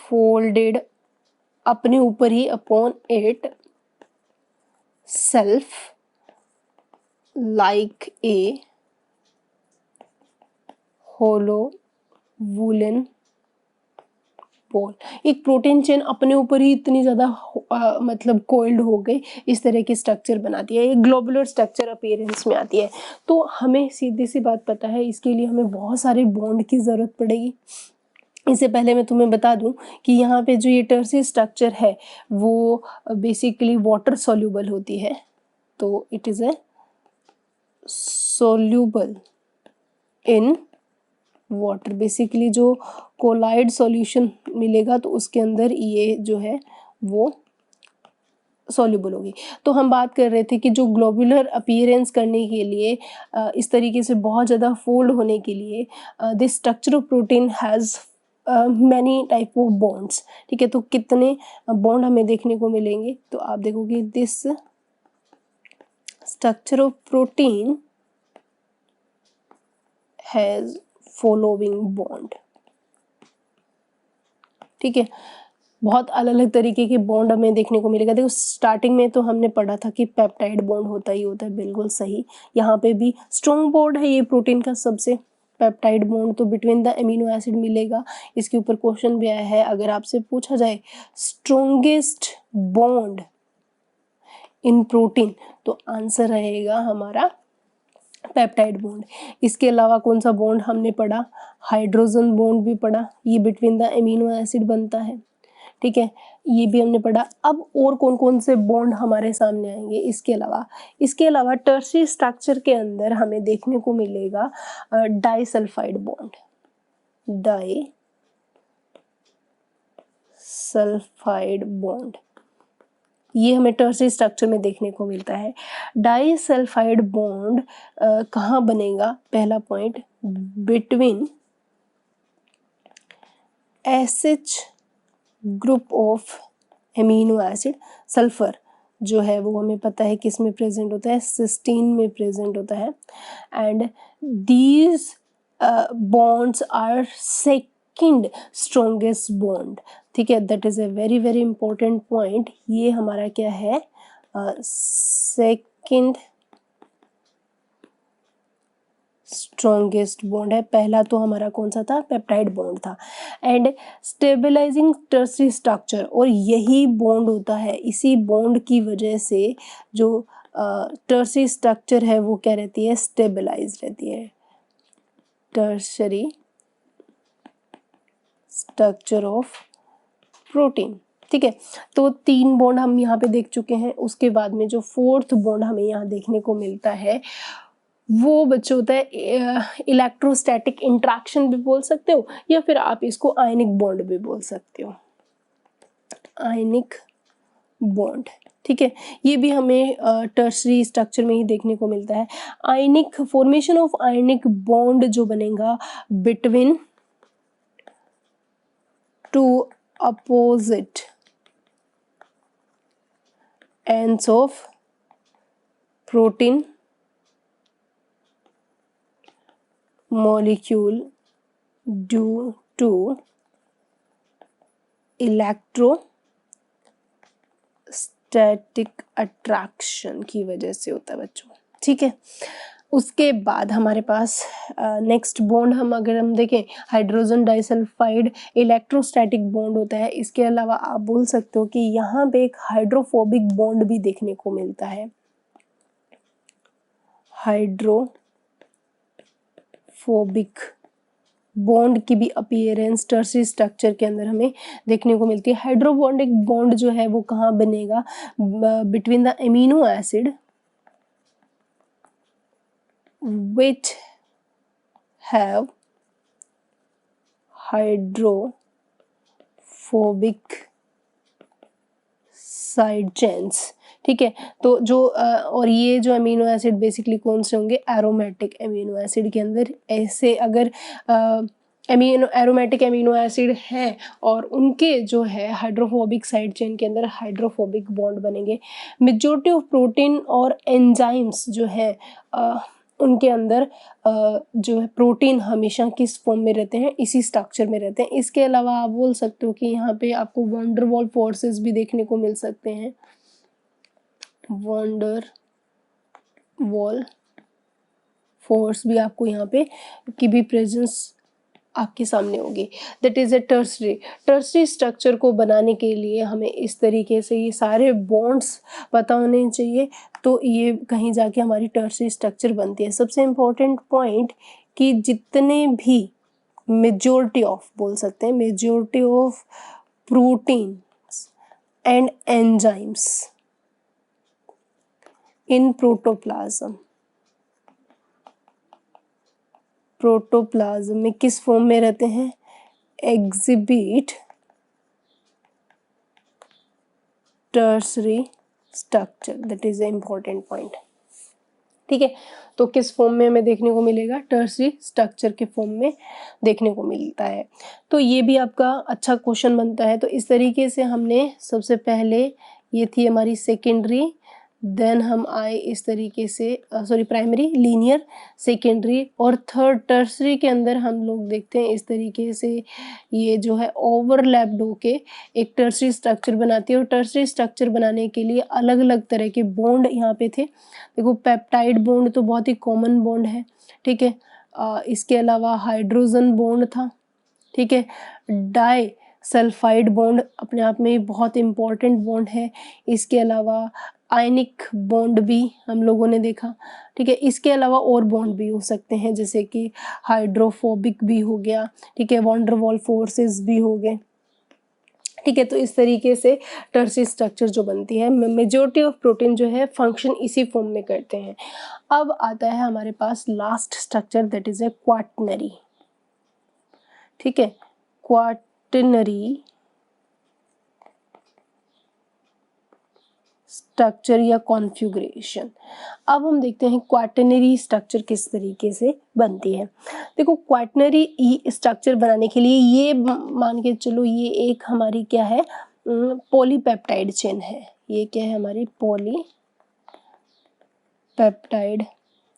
folded अपने ऊपर ही upon it self like a hollow woolen ball. एक प्रोटीन चेन अपने ऊपर ही इतनी ज़्यादा मतलब कोइल्ड हो गई, इस तरह की स्ट्रक्चर बनाती है, एक ग्लोबुलर स्ट्रक्चर अपीयरेंस में आती है। तो हमें सीधी सी बात पता है, इसके लिए हमें बहुत सारे बॉन्ड की ज़रूरत पड़ेगी। इससे पहले मैं तुम्हें बता दूं कि यहाँ पे जो ये टर्शियरी स्ट्रक्चर है वो बेसिकली वाटर सॉल्यूबल होती है, तो it is a soluble in water. Basically जो कोलाइड सॉल्यूशन मिलेगा तो उसके अंदर ये जो है वो सॉल्यूबल होगी। तो हम बात कर रहे थे कि जो ग्लोबुलर अपीयरेंस करने के लिए इस तरीके से बहुत ज़्यादा फोल्ड होने के लिए this structure of protein has many type of bonds. ठीक है, तो कितने बॉन्ड हमें देखने को मिलेंगे, तो आप देखोगे this structure of protein has following bond. ठीक है, बहुत अलग अलग तरीके के बॉन्ड हमें देखने को मिलेगा। देखो स्टार्टिंग में तो हमने पढ़ा था कि पेप्टाइड बॉन्ड होता ही होता है, बिल्कुल सही। यहाँ पे भी स्ट्रॉन्ग बॉन्ड है ये प्रोटीन का सबसे, पेप्टाइड बॉन्ड, तो बिटवीन द एमिनो एसिड मिलेगा। इसके ऊपर क्वेश्चन भी आया है, अगर आपसे पूछा जाए स्ट्रॉन्गेस्ट बॉन्ड इन प्रोटीन, तो आंसर रहेगा हमारा पेप्टाइड बॉन्ड। इसके अलावा कौन सा बॉन्ड हमने पढ़ा, हाइड्रोजन बॉन्ड भी पढ़ा, ये बिटवीन द एमिनो एसिड बनता है। ठीक है, ये भी हमने पढ़ा। अब और कौन कौन से बॉन्ड हमारे सामने आएंगे इसके अलावा टर्शियरी स्ट्रक्चर के अंदर हमें देखने को मिलेगा डाइसल्फाइड बॉन्ड। डाइसल्फाइड बॉन्ड ये हमें टर्शियरी स्ट्रक्चर में देखने को मिलता है। डाइसल्फाइड बॉन्ड कहाँ बनेगा, पहला point, between SH group of amino acid. Sulphur जो है वो हमें पता है किस में प्रेजेंट होता है, सिस्टीन में प्रेजेंट होता है। And these bonds are second strongest bond. ठीक है, that is a very very important point. ये हमारा क्या है, सेकंड स्ट्रॉन्गेस्ट बॉन्ड है। पहला तो हमारा कौन सा था, पेप्टाइड बॉन्ड था। एंड स्टेबलाइजिंग टर्शियरी स्ट्रक्चर, और यही बॉन्ड होता है, इसी बॉन्ड की वजह से जो टर्शियरी स्ट्रक्चर है वो क्या रहती है, स्टेबलाइज रहती है। Tertiary structure of protein. ठीक है, तो 3 बॉन्ड हम यहाँ पे देख चुके हैं। उसके बाद में जो 4th बॉन्ड हमें यहाँ देखने को मिलता है वो बच्चों होता है इलेक्ट्रोस्टैटिक इंट्रैक्शन भी बोल सकते हो, या फिर आप इसको आयनिक बॉन्ड भी बोल सकते हो, आयनिक बॉन्ड। ठीक है, ये भी हमें टर्शियरी स्ट्रक्चर में ही देखने को मिलता है। आयनिक फॉर्मेशन ऑफ आयनिक बॉन्ड जो बनेगा between two opposite ends of protein molecule due to electrostatic attraction की वजह से होता है बच्चों। ठीक है, उसके बाद हमारे पास नेक्स्ट बॉन्ड अगर हम देखें, हाइड्रोजन डाइसल्फाइड इलेक्ट्रोस्टैटिक बॉन्ड होता है। इसके अलावा आप बोल सकते हो कि यहाँ पे एक हाइड्रोफोबिक बॉन्ड भी देखने को मिलता है। हाइड्रोफोबिक बॉन्ड की भी अपीयरेंस टर्शियरी स्ट्रक्चर के अंदर हमें देखने को मिलती है। हाइड्रोबॉन्डिक बॉन्ड जो है वो कहाँ बनेगा, between the amino acid which have hydrophobic side chains. ठीक है, तो जो और ये जो अमीनो एसिड बेसिकली कौन से होंगे, एरोमेटिक अमीनो एसिड के अंदर। ऐसे अगर एरोमेटिक अमीनो एसिड है और उनके जो है हाइड्रोफोबिक साइड चेन के अंदर हाइड्रोफोबिक बॉन्ड बनेंगे। मेजॉरिटी ऑफ प्रोटीन और एंजाइम्स जो है उनके अंदर जो है प्रोटीन हमेशा किस फॉर्म में रहते हैं, इसी स्ट्रक्चर में रहते हैं। इसके अलावा आप बोल सकते हो कि यहाँ पे आपको वंडर वॉल फोर्सेस भी देखने को मिल सकते हैं। वंडर वॉल फोर्स भी आपको यहाँ पे की भी प्रेजेंस आपके सामने होगी, that is A tertiary. Tertiary structure को बनाने के लिए हमें इस तरीके से ये सारे बॉन्ड्स पता होने चाहिए, तो ये कहीं जाके हमारी टर्सरी स्ट्रक्चर बनती है। सबसे इम्पोर्टेंट पॉइंट कि जितने भी मेजॉरिटी ऑफ बोल सकते हैं, majority of protein and enzymes in protoplasm में किस फॉर्म में रहते हैं? Exhibit tertiary structure, that is A important point. ठीक है, तो किस फॉर्म में हमें देखने को मिलेगा? टर्सरी स्ट्रक्चर के फॉर्म में देखने को मिलता है। तो ये भी आपका अच्छा क्वेश्चन बनता है। तो इस तरीके से हमने सबसे पहले, ये थी हमारी सेकेंडरी, देन हम आए इस तरीके से प्राइमरी, लीनियर, सेकेंडरी और थर्ड टर्सरी के अंदर हम लोग देखते हैं इस तरीके से ये जो है ओवरलैप्ड होके एक टर्सरी स्ट्रक्चर बनाती है। और टर्सरी स्ट्रक्चर बनाने के लिए अलग अलग तरह के बॉन्ड यहाँ पे थे। देखो, पेप्टाइड बॉन्ड तो बहुत ही कॉमन बॉन्ड है, ठीक है। इसके अलावा हाइड्रोजन बॉन्ड था, ठीक है। डाई सल्फाइड बॉन्ड अपने आप में बहुत इम्पॉर्टेंट बॉन्ड है। इसके अलावा आयनिक बॉन्ड भी हम लोगों ने देखा, ठीक है। इसके अलावा और बॉन्ड भी हो सकते हैं, जैसे कि हाइड्रोफोबिक भी हो गया, ठीक है, वॉन डर वाल फोर्सेस भी हो गए, ठीक है। तो इस तरीके से टर्सरी स्ट्रक्चर जो बनती है, मेजॉरिटी ऑफ प्रोटीन जो है फंक्शन इसी फॉर्म में करते हैं। अब आता है हमारे पास last structure, that is a quaternary, ठीक है। क्वाटनरी स्ट्रक्चर या कॉन्फ़िगरेशन। अब हम देखते हैं क्वाटनरी स्ट्रक्चर किस तरीके से बनती है। देखो, क्वाटनरी स्ट्रक्चर बनाने के लिए ये मान के चलो, ये एक हमारी क्या है, पॉलीपेप्टाइड चेन है। ये क्या है? हमारी पॉलीपेप्टाइड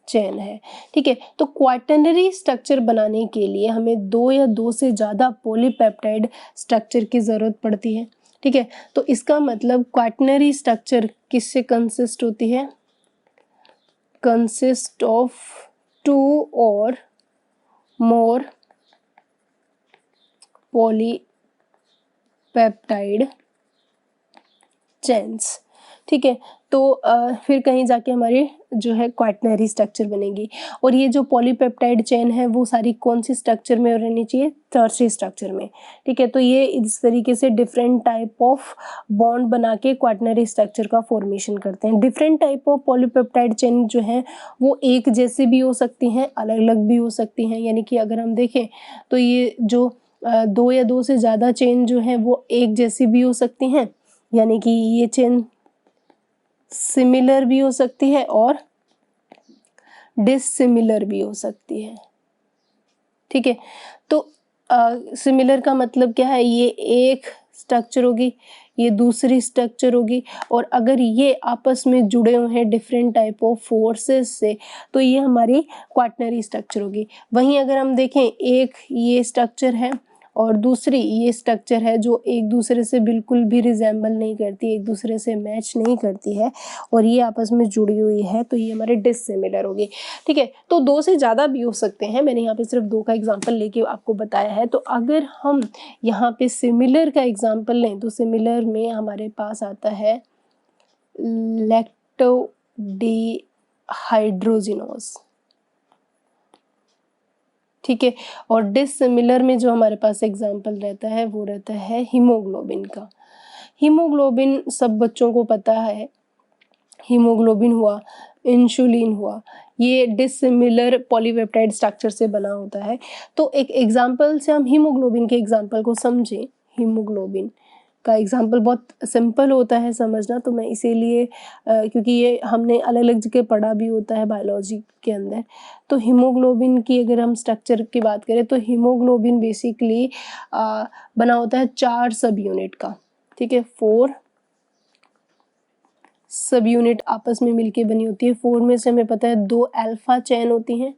चेन है, ठीक है। तो क्वाटनरी स्ट्रक्चर बनाने के लिए हमें 2 या 2 से ज़्यादा पॉलीपेप्टाइड स्ट्रक्चर की ज़रूरत पड़ती है, ठीक है। तो इसका मतलब क्वाटनरी स्ट्रक्चर किससे कंसिस्ट होती है? कंसिस्ट ऑफ 2 और मोर पॉलीपेप्टाइड चेन्स, ठीक है। तो फिर कहीं जाके हमारी जो है क्वाटनरी स्ट्रक्चर बनेगी। और ये जो पॉलीपेप्टाइड चेन है वो सारी कौन सी स्ट्रक्चर में रहनी चाहिए? टर्सरी स्ट्रक्चर में, ठीक है। तो ये इस तरीके से डिफरेंट टाइप ऑफ बॉन्ड बना के क्वाटनरी स्ट्रक्चर का फॉर्मेशन करते हैं। Different type of polypeptide chain जो है वो एक जैसे भी हो सकती हैं, अलग अलग भी हो सकती हैं। यानी कि अगर हम देखें तो ये जो 2 या 2 से ज़्यादा चेन जो है वो एक जैसी भी हो सकती हैं, यानी कि ये चेन सिमिलर भी हो सकती है और डिसिमिलर भी हो सकती है, ठीक है। तो सिमिलर का मतलब क्या है? ये एक स्ट्रक्चर होगी, ये दूसरी स्ट्रक्चर होगी, और अगर ये आपस में जुड़े हुए हैं डिफरेंट टाइप ऑफ फोर्सेस से, तो ये हमारी क्वाटनरी स्ट्रक्चर होगी। वहीं अगर हम देखें, एक ये स्ट्रक्चर है और दूसरी ये स्ट्रक्चर है जो एक दूसरे से बिल्कुल भी रिजेंबल नहीं करती, एक दूसरे से मैच नहीं करती है, और ये आपस में जुड़ी हुई है, तो ये हमारे डिसिमिलर होगी, ठीक है। तो 2 से ज़्यादा भी हो सकते हैं, मैंने यहाँ पे सिर्फ 2 का एग्जांपल लेके आपको बताया है। तो अगर हम यहाँ पे सिमिलर का एग्जांपल लें तो सिमिलर में हमारे पास आता है लैक्टोडिहाइड्रोजिनोज, ठीक है। और डिसिमिलर में जो हमारे पास एग्जाम्पल रहता है वो रहता है हीमोग्लोबिन का। हीमोग्लोबिन सब बच्चों को पता है, हीमोग्लोबिन हुआ, इंसुलिन हुआ, ये डिसिमिलर पॉलीपेप्टाइड स्ट्रक्चर से बना होता है। तो एक एग्जाम्पल से हम हीमोग्लोबिन के एग्जाम्पल को समझें। हीमोग्लोबिन का एग्जाम्पल बहुत सिंपल होता है समझना, तो मैं इसीलिए क्योंकि ये हमने अलग अलग जगह पढ़ा भी होता है बायोलॉजी के अंदर। तो हीमोग्लोबिन की अगर हम स्ट्रक्चर की बात करें तो हीमोग्लोबिन बेसिकली बना होता है 4 सब यूनिट का, ठीक है। 4 सब यूनिट आपस में मिलके बनी होती है। 4 में से हमें पता है 2 अल्फा चेन होती हैं,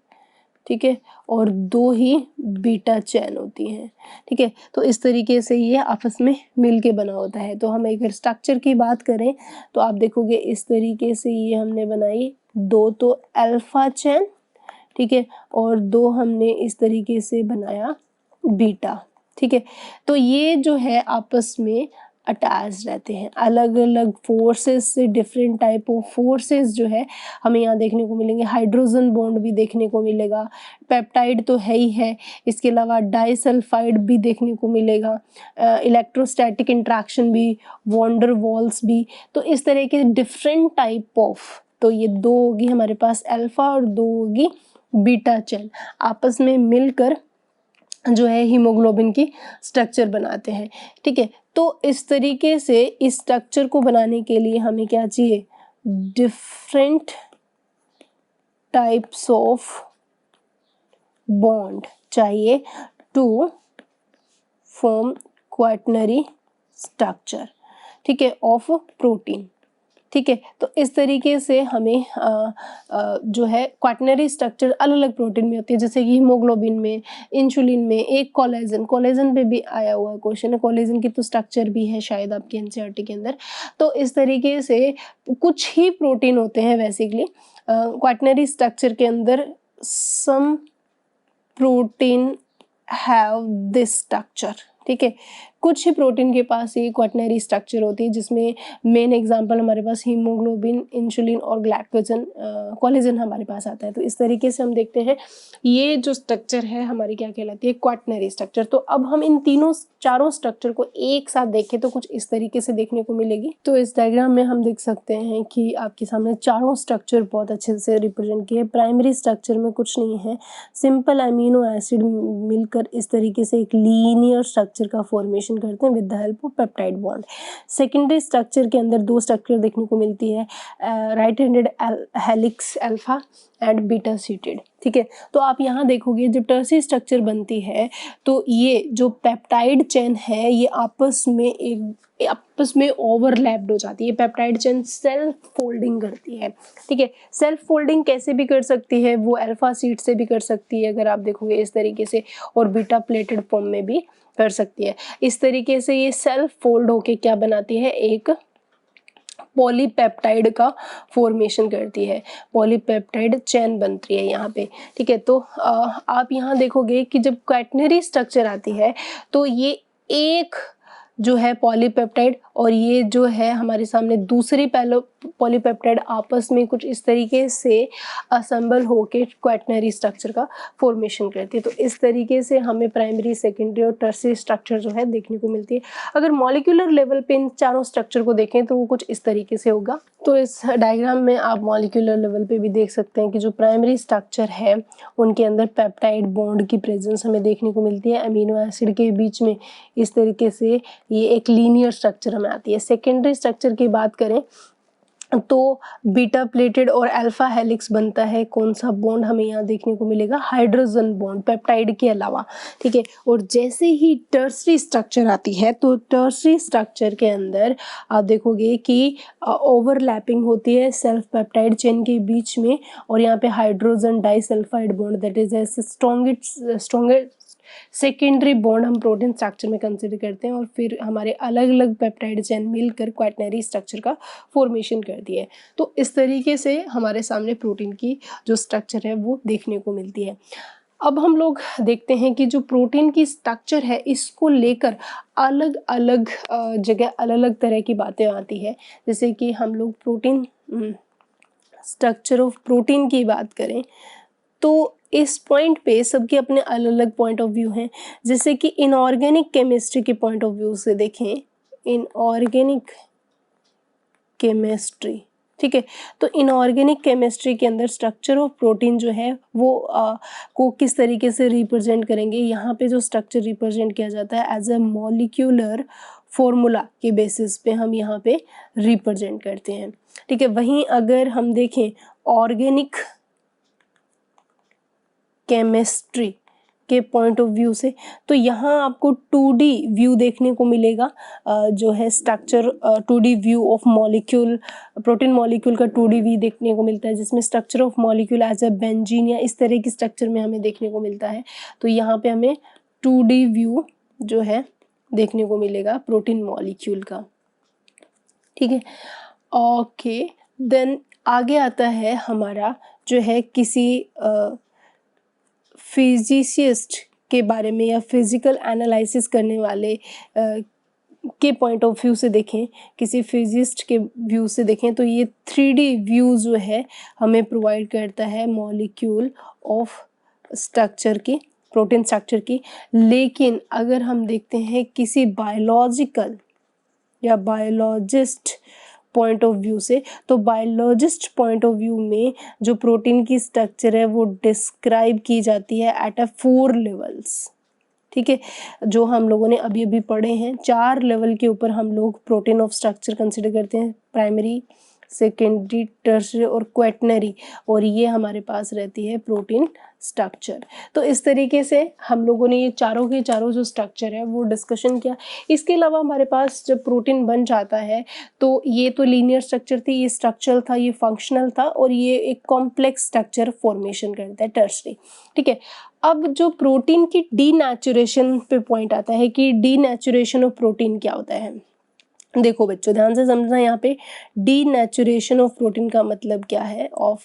ठीक है, और 2 ही बीटा चेन होती हैं, ठीक है। तो इस तरीके से ये आपस में मिलके बना होता है। तो हम अगर स्ट्रक्चर की बात करें तो आप देखोगे इस तरीके से ये हमने बनाई 2 तो अल्फा चेन, ठीक है, और 2 हमने इस तरीके से बनाया बीटा। ठीक है, तो ये जो है आपस में अटैच रहते हैं। अलग अलग फोर्सेस से डिफरेंट टाइप ऑफ फोर्सेस जो है हमें यहाँ देखने को मिलेंगे। हाइड्रोजन बॉन्ड भी देखने को मिलेगा, पेप्टाइड तो है ही है, इसके अलावा डाइसल्फाइड भी देखने को मिलेगा, इलेक्ट्रोस्टैटिक इंट्रैक्शन भी, वॉन्डर वॉल्स भी। तो इस तरह के डिफरेंट टाइप ऑफ, तो ये दो होगी हमारे पास अल्फा और दो होगी बीटा चेन, आपस में मिलकर जो है हीमोग्लोबिन की स्ट्रक्चर बनाते हैं। ठीक है, तो इस तरीके से इस स्ट्रक्चर को बनाने के लिए हमें क्या चाहिए, डिफरेंट टाइप्स ऑफ बॉन्ड चाहिए टू फॉर्म क्वाटर्नरी स्ट्रक्चर। ठीक है, ऑफ प्रोटीन। ठीक है, तो इस तरीके से हमें जो है क्वाटर्नरी स्ट्रक्चर अलग अलग प्रोटीन में होती है, जैसे कि हीमोग्लोबिन में, इंसुलिन में, एक कोलेजन, कोलेजन पे भी आया हुआ क्वेश्चन है, कोलेजन की तो स्ट्रक्चर भी है शायद आपके एनसीईआरटी के अंदर। तो इस तरीके से कुछ ही प्रोटीन होते हैं बेसिकली क्वाटर्नरी स्ट्रक्चर के अंदर। Some protein have this structure. ठीक है, कुछ ही प्रोटीन के पास ये क्वाटर्नरी स्ट्रक्चर होती है, जिसमें मेन एग्जांपल हमारे पास हीमोग्लोबिन, इंसुलिन और ग्लाइकोजन, कोलेजन हमारे पास आता है। तो इस तरीके से हम देखते हैं ये जो स्ट्रक्चर है हमारी क्या कहलाती है, क्वाटर्नरी स्ट्रक्चर। तो अब हम इन तीनों चारों स्ट्रक्चर को एक साथ देखें तो कुछ इस तरीके से देखने को मिलेगी। तो इस डायग्राम में हम देख सकते हैं कि आपके सामने चारों स्ट्रक्चर बहुत अच्छे से रिप्रेजेंट किए। प्राइमरी स्ट्रक्चर में कुछ नहीं है, सिंपल अमीनो एसिड मिलकर इस तरीके से एक लीनियर स्ट्रक्चर का फॉर्मेशन करते हैं with the help of peptide bond. Secondary structure के अंदर दो स्ट्रक्चर देखने को मिलती है, right handed helix alpha and beta seated. ठीक है, तो आप यहाँ देखोगे जब टर्सरी स्ट्रक्चर बनती है तो ये जो पेप्टाइड चेन है ये आपस में ओवरलैप्ड हो जाती है। पेप्टाइड चेन सेल्फ फोल्डिंग करती है। ठीक है, सेल्फ फोल्डिंग कैसे भी कर सकती है, वो अल्फा सीट से भी कर सकती है अगर आप देखोगे इस तरीके से, और बीटा प्लेटेड फॉर्म में भी कर सकती है। इस तरीके से ये सेल्फ फोल्ड होके क्या बनाती है, एक पॉलीपेप्टाइड का फॉर्मेशन करती है, पॉलीपेप्टाइड चेन बनती है यहाँ पे। ठीक है, तो आप यहाँ देखोगे कि जब क्वाटर्नरी स्ट्रक्चर आती है तो ये एक जो है पॉलीपेप्टाइड और ये जो है हमारे सामने दूसरी पॉलीपेप्टाइड आपस में कुछ इस तरीके से असेंबल होके क्वाटर्नरी स्ट्रक्चर का फॉर्मेशन करती है। तो इस तरीके से हमें प्राइमरी, सेकेंडरी और टर्सरी स्ट्रक्चर जो है देखने को मिलती है। अगर मॉलिक्यूलर लेवल पे इन चारों स्ट्रक्चर को देखें तो वो कुछ इस तरीके से होगा। तो इस डायग्राम में आप मॉलिक्यूलर लेवल पे भी देख सकते हैं कि जो प्राइमरी स्ट्रक्चर है उनके अंदर पेप्टाइड बॉन्ड की प्रेजेंस हमें देखने को मिलती है अमीनो एसिड के बीच में। इस तरीके से ये एक लीनियर स्ट्रक्चर हमें आती है। सेकेंडरी स्ट्रक्चर की बात करें तो बीटा प्लेटेड और अल्फा हेलिक्स बनता है। कौन सा बॉन्ड हमें यहाँ देखने को मिलेगा, हाइड्रोजन बॉन्ड, पेप्टाइड के अलावा। ठीक है, और जैसे ही टर्सरी स्ट्रक्चर आती है तो टर्सरी स्ट्रक्चर के अंदर आप देखोगे कि ओवरलैपिंग होती है सेल्फ पेप्टाइड चेन के बीच में, और यहाँ पे hydrogen disulphide bond, that is strongest secondary bond हम प्रोटीन स्ट्रक्चर में कंसिडर करते हैं, और फिर हमारे अलग अलग पेप्टाइड चेन मिलकर क्वाटर्नरी स्ट्रक्चर का फॉर्मेशन करती है। तो इस तरीके से हमारे सामने प्रोटीन की जो स्ट्रक्चर है वो देखने को मिलती है। अब हम लोग देखते हैं कि जो प्रोटीन की स्ट्रक्चर है इसको लेकर अलग अलग जगह अलग अलग तरह की बातें आती है। जैसे कि हम लोग प्रोटीन स्ट्रक्चर ऑफ प्रोटीन की बात करें तो इस पॉइंट पे सबके अपने अलग अलग पॉइंट ऑफ व्यू हैं। जैसे कि इनऑर्गेनिक केमिस्ट्री के पॉइंट ऑफ व्यू से देखें, इनऑर्गेनिक केमिस्ट्री, ठीक है, तो इनऑर्गेनिक केमिस्ट्री के अंदर स्ट्रक्चर ऑफ प्रोटीन जो है वो को किस तरीके से रिप्रेजेंट करेंगे। यहाँ पे जो स्ट्रक्चर रिप्रेजेंट किया जाता है एज ए मॉलिक्यूलर फॉर्मूला के बेसिस पे हम यहाँ पे रिप्रेजेंट करते हैं। ठीक है, वहीं अगर हम देखें ऑर्गेनिक केमिस्ट्री के पॉइंट ऑफ व्यू से तो यहाँ आपको 2D व्यू देखने को मिलेगा, जो है structure 2D view of molecule, protein molecule का 2D व्यू देखने को मिलता है, जिसमें structure of molecule as a benzene या इस तरह की स्ट्रक्चर में हमें देखने को मिलता है। तो यहाँ पे हमें 2D व्यू जो है देखने को मिलेगा प्रोटीन मॉलिक्यूल का। ठीक है, ओके, देन आगे आता है हमारा जो है किसी फिजिसिस्ट के बारे में या फिजिकल एनालिसिस करने वाले के पॉइंट ऑफ व्यू से देखें, किसी फिजिस्ट के व्यू से देखें, तो ये 3D व्यू जो है हमें प्रोवाइड करता है मॉलिक्यूल ऑफ स्ट्रक्चर की, प्रोटीन स्ट्रक्चर की। लेकिन अगर हम देखते हैं किसी बायोलॉजिकल या बायोलॉजिस्ट पॉइंट ऑफ व्यू से, तो बायोलॉजिस्ट पॉइंट ऑफ व्यू में जो प्रोटीन की स्ट्रक्चर है वो डिस्क्राइब की जाती है एट अ 4 लेवल्स। ठीक है, जो हम लोगों ने अभी अभी पढ़े हैं, 4 लेवल के ऊपर हम लोग प्रोटीन ऑफ स्ट्रक्चर कंसिडर करते हैं, प्राइमरी, सेकेंडरी, टर्शियरी और क्वैटनरी, और ये हमारे पास रहती है प्रोटीन स्ट्रक्चर। तो इस तरीके से हम लोगों ने ये चारों के चारों जो स्ट्रक्चर है वो डिस्कशन किया। इसके अलावा हमारे पास जब प्रोटीन बन जाता है तो ये तो लीनियर स्ट्रक्चर थी, ये स्ट्रक्चरल था, ये फंक्शनल था, और ये एक कॉम्प्लेक्स स्ट्रक्चर फॉर्मेशन करता है टर्शियरी। ठीक है, अब जो प्रोटीन की डीनेचुरेशन पे पॉइंट आता है कि डीनेचुरेशन ऑफ प्रोटीन क्या होता है। देखो बच्चों ध्यान से समझना, यहाँ पे डीनेचुरेशन ऑफ प्रोटीन का मतलब क्या है, ऑफ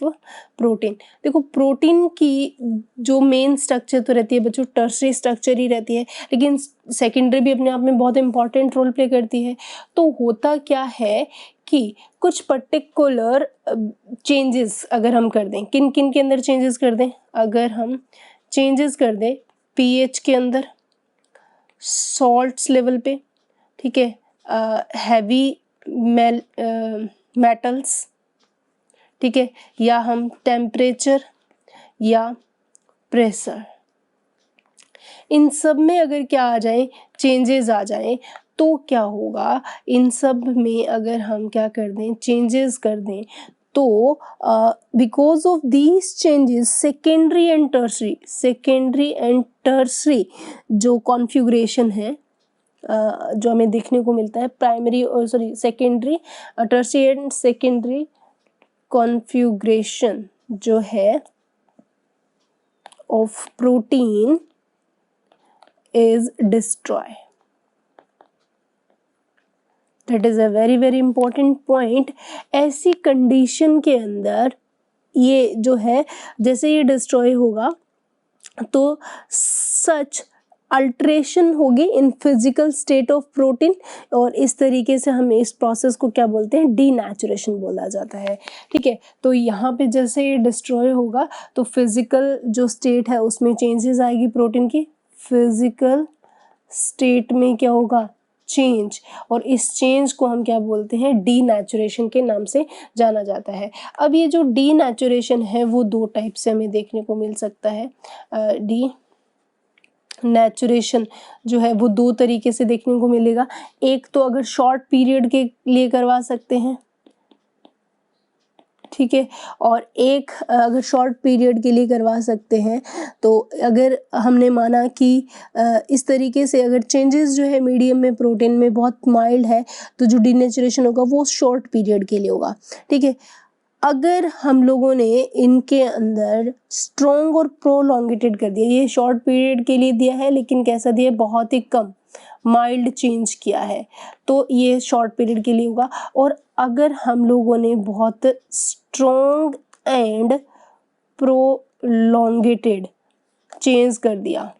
प्रोटीन। देखो प्रोटीन की जो मेन स्ट्रक्चर तो रहती है बच्चों टर्शियरी स्ट्रक्चर ही रहती है, लेकिन सेकेंडरी भी अपने आप में बहुत इंपॉर्टेंट रोल प्ले करती है। तो होता क्या है कि कुछ पर्टिकुलर चेंजेस अगर हम कर दें, किन किन के अंदर चेंजेस कर दें, अगर हम चेंजेस कर दें पीएच के अंदर, सॉल्ट्स लेवल पे, ठीक है, हैवी मेटल्स, ठीक है, या हम टेम्परेचर या प्रेशर, इन सब में अगर क्या आ जाए, चेंजेस आ जाए, तो क्या होगा, इन सब में अगर हम क्या कर दें, चेंजेस कर दें, तो because of these changes secondary and tertiary जो कॉन्फ़िगरेशन है जो हमें देखने को मिलता है, प्राइमरी और secondary, tertiary and secondary configuration जो है of protein is destroy. That is a very very important point. ऐसी कंडीशन के अंदर ये जो है, जैसे ये डिस्ट्रॉय होगा तो सच अल्ट्रेशन होगी in physical state of protein, और इस तरीके से हमें इस प्रोसेस को क्या बोलते हैं, डीनेचुरेशन बोला जाता है। ठीक है, तो यहाँ पे जैसे ये डिस्ट्रॉय होगा तो फिजिकल जो स्टेट है उसमें चेंजेस आएगी प्रोटीन की, फिजिकल स्टेट में क्या होगा, चेंज, और इस चेंज को हम क्या बोलते हैं, डीनेचुरेशन के नाम से जाना जाता है। अब ये जो डीनेचुरेशन है वो 2 टाइप से हमें देखने को मिल सकता है। डीनेचुरेशन जो है वो 2 तरीके से देखने को मिलेगा। एक तो अगर शॉर्ट पीरियड के लिए करवा सकते हैं, ठीक है, और एक अगर शॉर्ट पीरियड के लिए करवा सकते हैं, तो अगर हमने माना कि इस तरीके से अगर चेंजेस जो है मीडियम में प्रोटीन में बहुत माइल्ड है, तो जो डीनेचुरेशन होगा वो शॉर्ट पीरियड के लिए होगा। ठीक है, अगर हम लोगों ने इनके अंदर स्ट्रॉन्ग और प्रोलॉन्गेटेड कर दिया, ये शॉर्ट पीरियड के लिए दिया है लेकिन कैसा दिया, बहुत ही कम माइल्ड चेंज किया है, तो ये शॉर्ट पीरियड के लिए होगा। और अगर हम लोगों ने बहुत स्ट्रॉन्ग एंड प्रोलॉन्गेटेड चेंज कर दिया,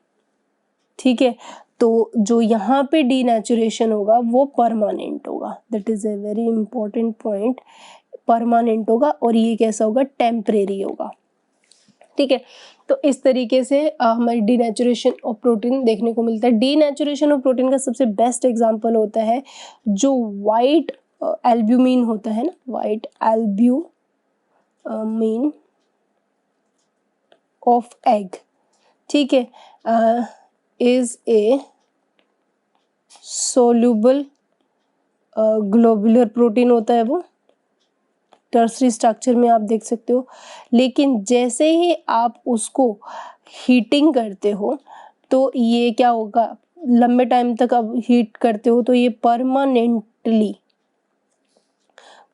ठीक है, तो जो यहाँ पे डीनेचुरेशन होगा वो परमानेंट होगा। That is a very important point, permanent होगा, और ये कैसा होगा, टेम्परेरी होगा। ठीक है, तो इस तरीके से हमारी डीनेचुरेशन ऑफ प्रोटीन देखने को मिलता है। डीनेचुरेशन ऑफ प्रोटीन का सबसे बेस्ट एग्जांपल होता है जो वाइट एल्ब्यूमिन होता है ना, वाइट एल्ब्यूमिन ऑफ एग, ठीक है, is a soluble globular protein होता है वो, टर्शियरी स्ट्रक्चर में आप देख सकते हो। लेकिन जैसे ही आप उसको हीटिंग करते हो तो ये क्या होगा, लंबे टाइम तक आप हीट करते हो तो ये परमानेंटली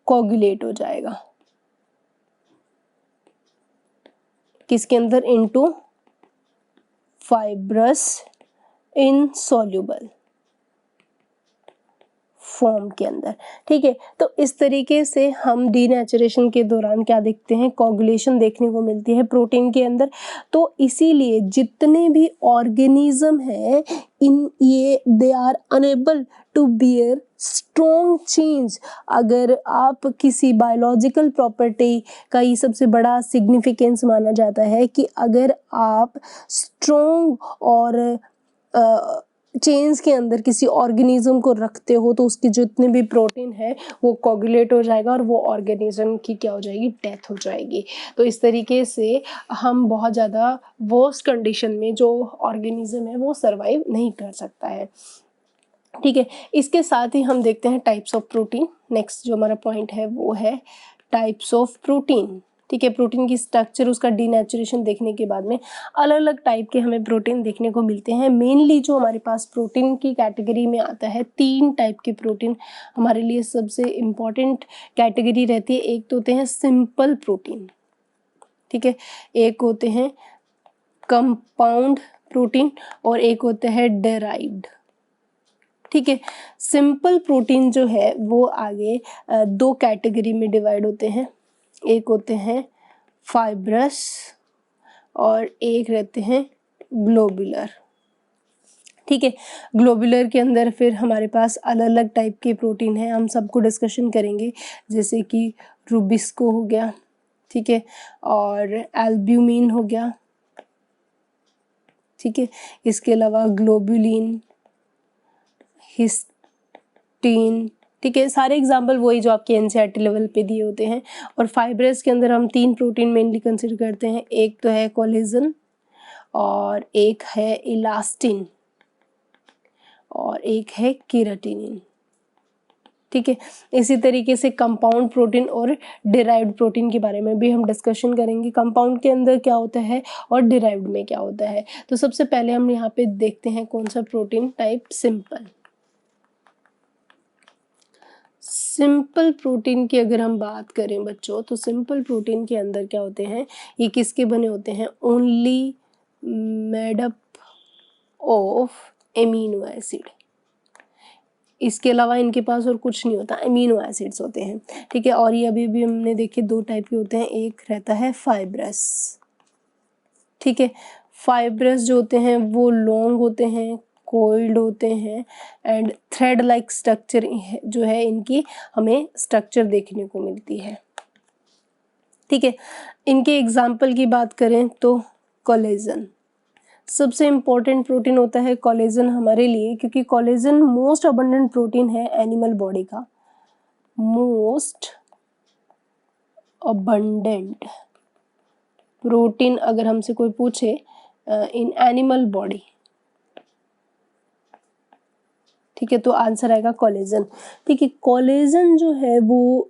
कोगुलेट हो जाएगा, किसके अंदर, इनटू फाइब्रस इनसॉल्युबल फॉर्म के अंदर। ठीक है, तो इस तरीके से हम डीनेचुरेशन के दौरान क्या देखते हैं, कोगुलेशन देखने को मिलती है प्रोटीन के अंदर। तो इसीलिए जितने भी ऑर्गेनिज्म हैं इन ये they are unable to bear strong change. अगर आप किसी बायोलॉजिकल प्रॉपर्टी का ये सबसे बड़ा सिग्निफिकेंस माना जाता है कि अगर आप स्ट्रॉन्ग और चेन्स के अंदर किसी ऑर्गेनिज्म को रखते हो तो उसके जितने भी प्रोटीन है वो कोगुलेट हो जाएगा और वो ऑर्गेनिज्म की क्या हो जाएगी, डेथ हो जाएगी। तो इस तरीके से हम बहुत ज़्यादा वर्स्ट कंडीशन में जो ऑर्गेनिज्म है वो सर्वाइव नहीं कर सकता है। ठीक है, इसके साथ ही हम देखते हैं टाइप्स ऑफ प्रोटीन। नेक्स्ट जो हमारा पॉइंट है वो है टाइप्स ऑफ प्रोटीन। ठीक है, प्रोटीन की स्ट्रक्चर, उसका डीनेचुरेशन देखने के बाद में अलग अलग टाइप के हमें प्रोटीन देखने को मिलते हैं। मेनली जो हमारे पास प्रोटीन की कैटेगरी में आता है, 3 टाइप के प्रोटीन हमारे लिए सबसे इम्पॉर्टेंट कैटेगरी रहती है। एक तो होते हैं सिंपल प्रोटीन, ठीक है, एक होते हैं कंपाउंड प्रोटीन और एक होते हैं डेराइव्ड। ठीक है, सिंपल प्रोटीन जो है वो आगे 2 कैटेगरी में डिवाइड होते हैं। एक होते हैं फाइब्रस और एक रहते हैं ग्लोबुलर। ठीक है, ग्लोबुलर के अंदर फिर हमारे पास अलग अलग टाइप के प्रोटीन हैं, हम सबको डिस्कशन करेंगे, जैसे कि रूबिस्को हो गया, ठीक है, और एल्ब्यूमिन हो गया, ठीक है, इसके अलावा ग्लोबुलिन, हिस्टीन। ठीक है, सारे एग्जाम्पल वही जो आपके एनसीईआरटी लेवल पे दिए होते हैं। और फाइब्रस के अंदर हम 3 प्रोटीन मेनली कंसिडर करते हैं। एक तो है कोलेजन और एक है इलास्टिन और एक है केराटिनिन। ठीक है, इसी तरीके से कंपाउंड प्रोटीन और डिराइव्ड प्रोटीन के बारे में भी हम डिस्कशन करेंगे। कंपाउंड के अंदर क्या होता है और डिराइव्ड में क्या होता है। तो सबसे पहले हम यहाँ पे देखते हैं कौन सा protein type, simple. Simple protein की अगर हम बात करें बच्चों, तो सिंपल प्रोटीन के अंदर क्या होते हैं, ये किसके बने होते हैं, only made up of amino acid. इसके अलावा इनके पास और कुछ नहीं होता, एमिनो एसिड्स होते हैं। ठीक है, और ये अभी भी हमने देखे 2 टाइप के होते हैं, एक रहता है फाइब्रस। ठीक है, फाइब्रस जो होते हैं वो लॉन्ग होते हैं, कोइल्ड होते हैं एंड थ्रेड लाइक स्ट्रक्चर जो है इनकी हमें स्ट्रक्चर देखने को मिलती है। ठीक है, इनके एग्जाम्पल की बात करें तो कोलेजन सबसे इम्पोर्टेंट प्रोटीन होता है कोलेजन हमारे लिए, क्योंकि कोलेजन मोस्ट अबंडेंट प्रोटीन है एनिमल बॉडी का, मोस्ट अबंडेंट प्रोटीन अगर हमसे कोई पूछे इन एनिमल बॉडी, ठीक है, तो आंसर आएगा कोलेजन। ठीक है, कोलेजन जो है वो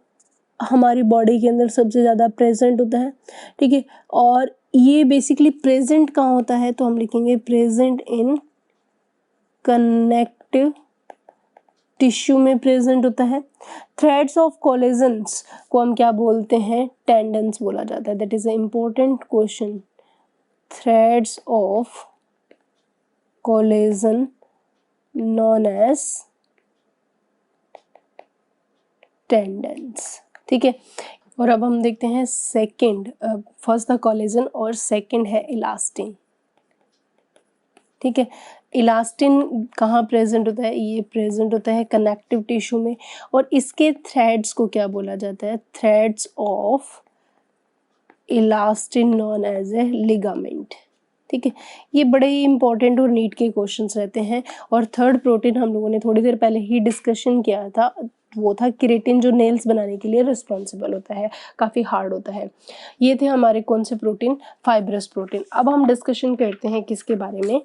हमारी बॉडी के अंदर सबसे ज़्यादा प्रेजेंट होता है। ठीक है, और ये बेसिकली प्रेजेंट कहाँ होता है, तो हम लिखेंगे प्रेजेंट इन कनेक्टिव टिश्यू में प्रेजेंट होता है। थ्रेड्स ऑफ कोलेजन्स को हम क्या बोलते हैं, टेंडन्स बोला जाता है। That is a important question. Threads of collagen known as tendons. ठीक है, और अब हम देखते हैं सेकंड, फर्स्ट था कोलेजन और सेकंड है इलास्टिन। ठीक है, इलास्टिन कहाँ प्रेजेंट होता है, ये प्रेजेंट होता है कनेक्टिव टिश्यू में, और इसके थ्रेड्स को क्या बोला जाता है, threads of elastin known as a ligament. ठीक है, ये बड़े ही इंपॉर्टेंट और नीट के क्वेश्चंस रहते हैं। और थर्ड प्रोटीन हम लोगों ने थोड़ी देर पहले ही डिस्कशन किया था, वो था केराटिन, जो नेल्स बनाने के लिए रिस्पॉन्सिबल होता है, काफ़ी हार्ड होता है। ये थे हमारे कौन से प्रोटीन, फाइब्रस प्रोटीन। अब हम डिस्कशन करते हैं किसके बारे में,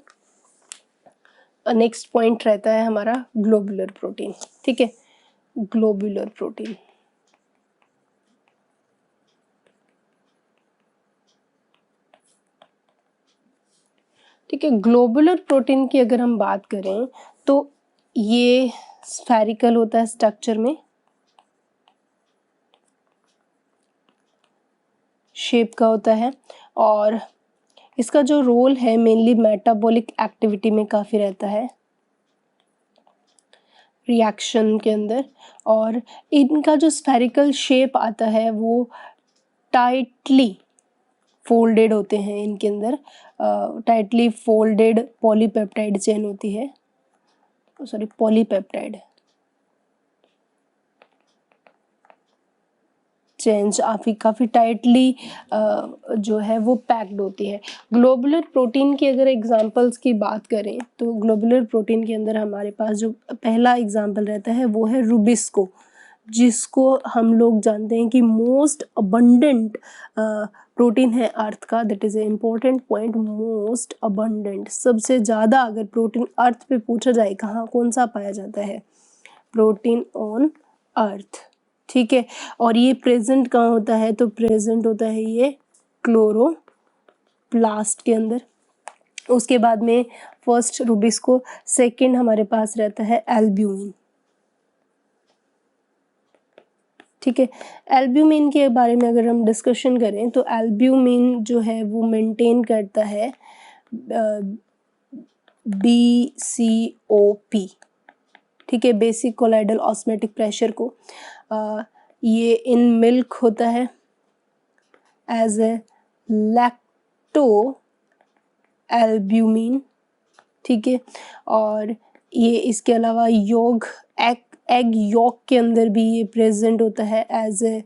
नेक्स्ट पॉइंट रहता है हमारा ग्लोबुलर प्रोटीन। ठीक है, ग्लोबुलर प्रोटीन। ठीक है, ग्लोबुलर प्रोटीन की अगर हम बात करें तो ये स्फेरिकल होता है स्ट्रक्चर में, शेप का होता है, और इसका जो रोल है मेनली मेटाबॉलिक एक्टिविटी में काफ़ी रहता है। रिएक्शन के अंदर, और इनका जो स्फेरिकल शेप आता है वो टाइटली फोल्डेड होते हैं, इनके अंदर टाइटली फोल्डेड पॉलीपेप्टाइड चेन होती है, सॉरी पॉलीपेप्टाइड चेन्स काफ़ी टाइटली जो है वो पैक्ड होती है। ग्लोबुलर प्रोटीन की अगर एग्जांपल्स की बात करें तो ग्लोबुलर प्रोटीन के अंदर हमारे पास जो पहला एग्जांपल रहता है वो है रुबिस्को, जिसको हम लोग जानते हैं कि मोस्ट अबंडेंट प्रोटीन है अर्थ का। That is a important point, most abundant, सबसे ज़्यादा अगर प्रोटीन अर्थ पे पूछा जाए कहाँ कौन सा पाया जाता है, प्रोटीन ऑन अर्थ, ठीक है। और ये प्रेजेंट कहाँ होता है, तो प्रेजेंट होता है ये क्लोरोप्लास्ट के अंदर। उसके बाद में फर्स्ट रुबिस्को, सेकंड हमारे पास रहता है एल्ब्यूमिन, ठीक है। एल्ब्यूमिन के बारे में अगर हम डिस्कशन करें तो एल्ब्यूमिन जो है वो मेंटेन करता है BCOP, ठीक है, बेसिक कोलाइडल ऑस्मेटिक प्रेशर को। ये इन मिल्क होता है एज ए लैक्टो एल्ब्यूमिन, ठीक है। और ये इसके अलावा एग यॉक के अंदर भी ये प्रेजेंट होता है एज ए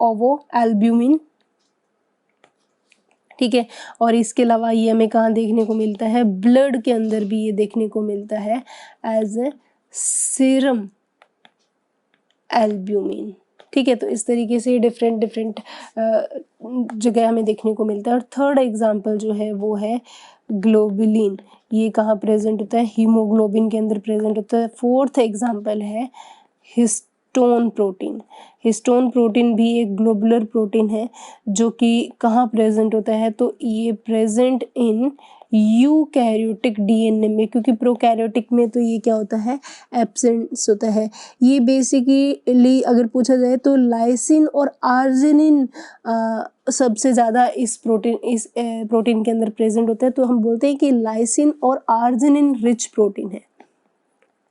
ओवो एल्ब्यूमिन, ठीक है। और इसके अलावा ये हमें कहाँ देखने को मिलता है, ब्लड के अंदर भी ये देखने को मिलता है एज ए सीरम एल्ब्यूमिन, ठीक है। तो इस तरीके से डिफरेंट जगह हमें देखने को मिलता है। और थर्ड एग्जांपल जो है वो है ग्लोबुलिन, ये कहाँ प्रेजेंट होता है, हीमोग्लोबिन के अंदर प्रेजेंट होता है। फोर्थ एग्जांपल है हिस्टोन प्रोटीन। हिस्टोन प्रोटीन भी एक ग्लोबुलर प्रोटीन है जो कि कहाँ प्रेजेंट होता है, तो ये प्रेजेंट इन यूकैरियोटिक डीएनए में, क्योंकि प्रोकैरियोटिक में तो ये क्या होता है, एब्सेंस होता है। ये बेसिकली अगर पूछा जाए तो लाइसिन और आर्जिनिन सबसे ज़्यादा इस प्रोटीन के अंदर प्रेजेंट होता है। तो हम बोलते हैं कि लाइसिन और आर्जिनिन रिच प्रोटीन है,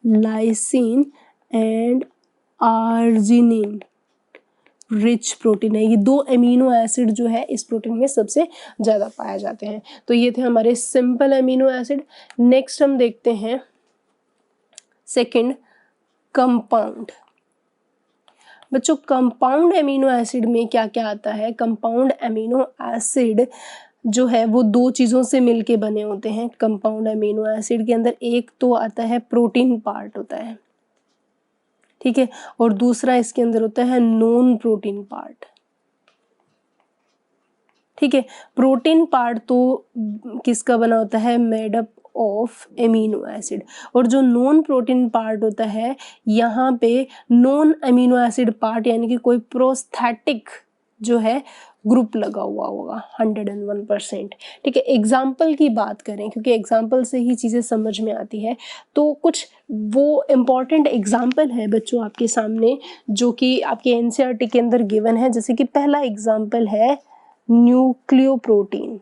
lysine and arginine rich protein है। ये दो अमीनो एसिड जो है इस प्रोटीन में सबसे ज़्यादा पाए जाते हैं। तो ये थे हमारे सिंपल अमीनो एसिड। नेक्स्ट हम देखते हैं सेकंड, कंपाउंड। बच्चों कंपाउंड अमीनो एसिड में क्या क्या आता है, कंपाउंड अमीनो एसिड जो है वो दो चीज़ों से मिलके बने होते हैं। कंपाउंड अमीनो एसिड के अंदर एक तो आता है प्रोटीन पार्ट होता है, ठीक है, और दूसरा इसके अंदर होता है नॉन प्रोटीन पार्ट, ठीक है। प्रोटीन पार्ट तो किसका बना होता है, made up of amino acid, और जो नॉन प्रोटीन पार्ट होता है यहाँ पे नॉन अमीनो एसिड पार्ट यानी कि कोई प्रोस्थेटिक जो है ग्रुप लगा हुआ होगा 101%, ठीक है। एग्जाम्पल की बात करें, क्योंकि एग्जाम्पल से ही चीज़ें समझ में आती है, तो कुछ वो इम्पॉर्टेंट एग्जाम्पल है बच्चों आपके सामने जो कि आपके एनसीईआरटी के अंदर गिवन है। जैसे कि पहला एग्जाम्पल है न्यूक्लियोप्रोटीन,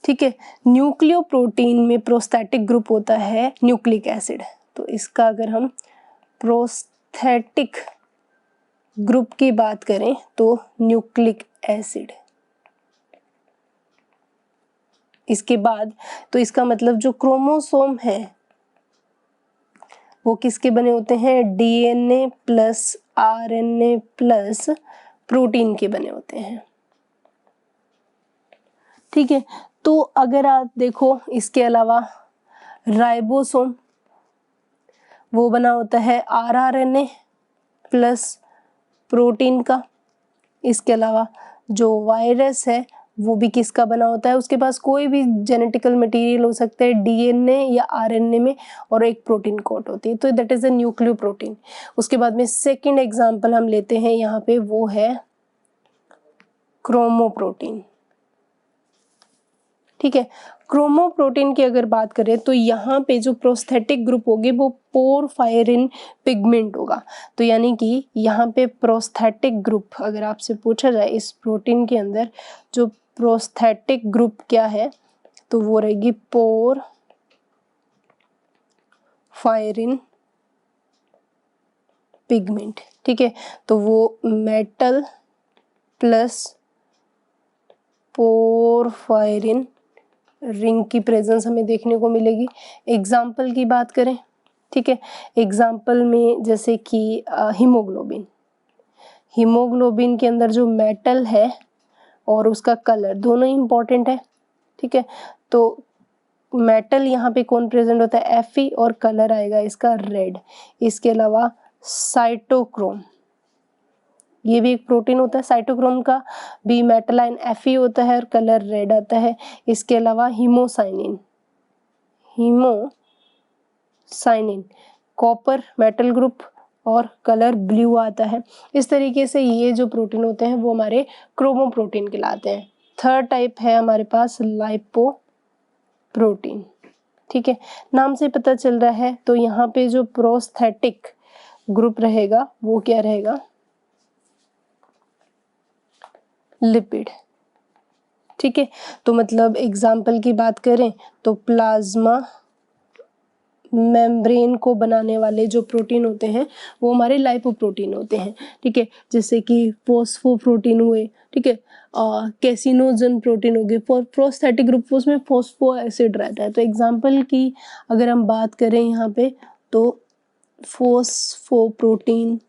ठीक है। न्यूक्लियोप्रोटीन में प्रोस्थेटिक ग्रुप होता है न्यूक्लिक एसिड। तो इसका अगर हम प्रोस्थेटिक ग्रुप की बात करें तो न्यूक्लिक एसिड। इसके बाद तो इसका मतलब जो क्रोमोसोम है वो किसके बने होते हैं, DNA plus RNA plus protein के बने होते हैं, ठीक है। तो अगर आप देखो इसके अलावा राइबोसोम वो बना होता है आरआरएनए प्लस प्रोटीन का। इसके अलावा जो वायरस है वो भी किसका बना होता है, उसके पास कोई भी जेनेटिकल मटेरियल हो सकता है डीएनए या आरएनए में, और एक प्रोटीन कोट होती है, तो दैट इज अ न्यूक्लियोप्रोटीन। उसके बाद में सेकंड एग्जांपल हम लेते हैं यहाँ पे, वो है क्रोमोप्रोटीन, ठीक है। क्रोमोप्रोटीन की अगर बात करें तो यहाँ पे जो प्रोस्थेटिक ग्रुप होगी वो पोरफायरिन पिगमेंट होगा। तो यानी कि यहाँ पे प्रोस्थेटिक ग्रुप अगर आपसे पूछा जाए इस प्रोटीन के अंदर जो प्रोस्थेटिक ग्रुप क्या है, तो वो रहेगी पोरफायरिन पोरफायरिन पिगमेंट, ठीक है। तो वो मेटल प्लस पोरफायरिन रिंग की प्रेजेंस हमें देखने को मिलेगी। एग्जाम्पल की बात करें, ठीक है, एग्जाम्पल में जैसे कि हीमोग्लोबिन, हीमोग्लोबिन के अंदर जो मेटल है और उसका कलर दोनों ही इम्पॉर्टेंट है, ठीक है। तो मेटल यहाँ पे कौन प्रेजेंट होता है, Fe, और कलर आएगा इसका रेड। इसके अलावा साइटोक्रोम, ये भी एक प्रोटीन होता है, साइटोक्रोम का भी मेटल आयन Fe होता है और कलर रेड आता है। इसके अलावा haemocyanin, haemocyanin copper metal group और कलर ब्लू आता है। इस तरीके से ये जो प्रोटीन होते हैं वो हमारे क्रोमोप्रोटीन कहलाते हैं। थर्ड टाइप है हमारे पास लाइपोप्रोटीन, ठीक है, नाम से पता चल रहा है। तो यहाँ पे जो प्रोस्थेटिक ग्रुप रहेगा वो क्या रहेगा, लिपिड, ठीक है। तो मतलब एग्जाम्पल की बात करें तो प्लाज्मा मेम्ब्रेन को बनाने वाले जो प्रोटीन होते हैं वो हमारे लाइपोप्रोटीन होते हैं, ठीक है। जैसे कि फोस्फोप्रोटीन हुए, ठीक है, कैसिनोजन प्रोटीन हो गए। फॉर प्रोस्थेटिक ग्रुप उसमें फोस्फो एसिड रहता है। तो एग्जाम्पल की अगर हम बात करें यहाँ पे तो फोस्फोप्रोटीन,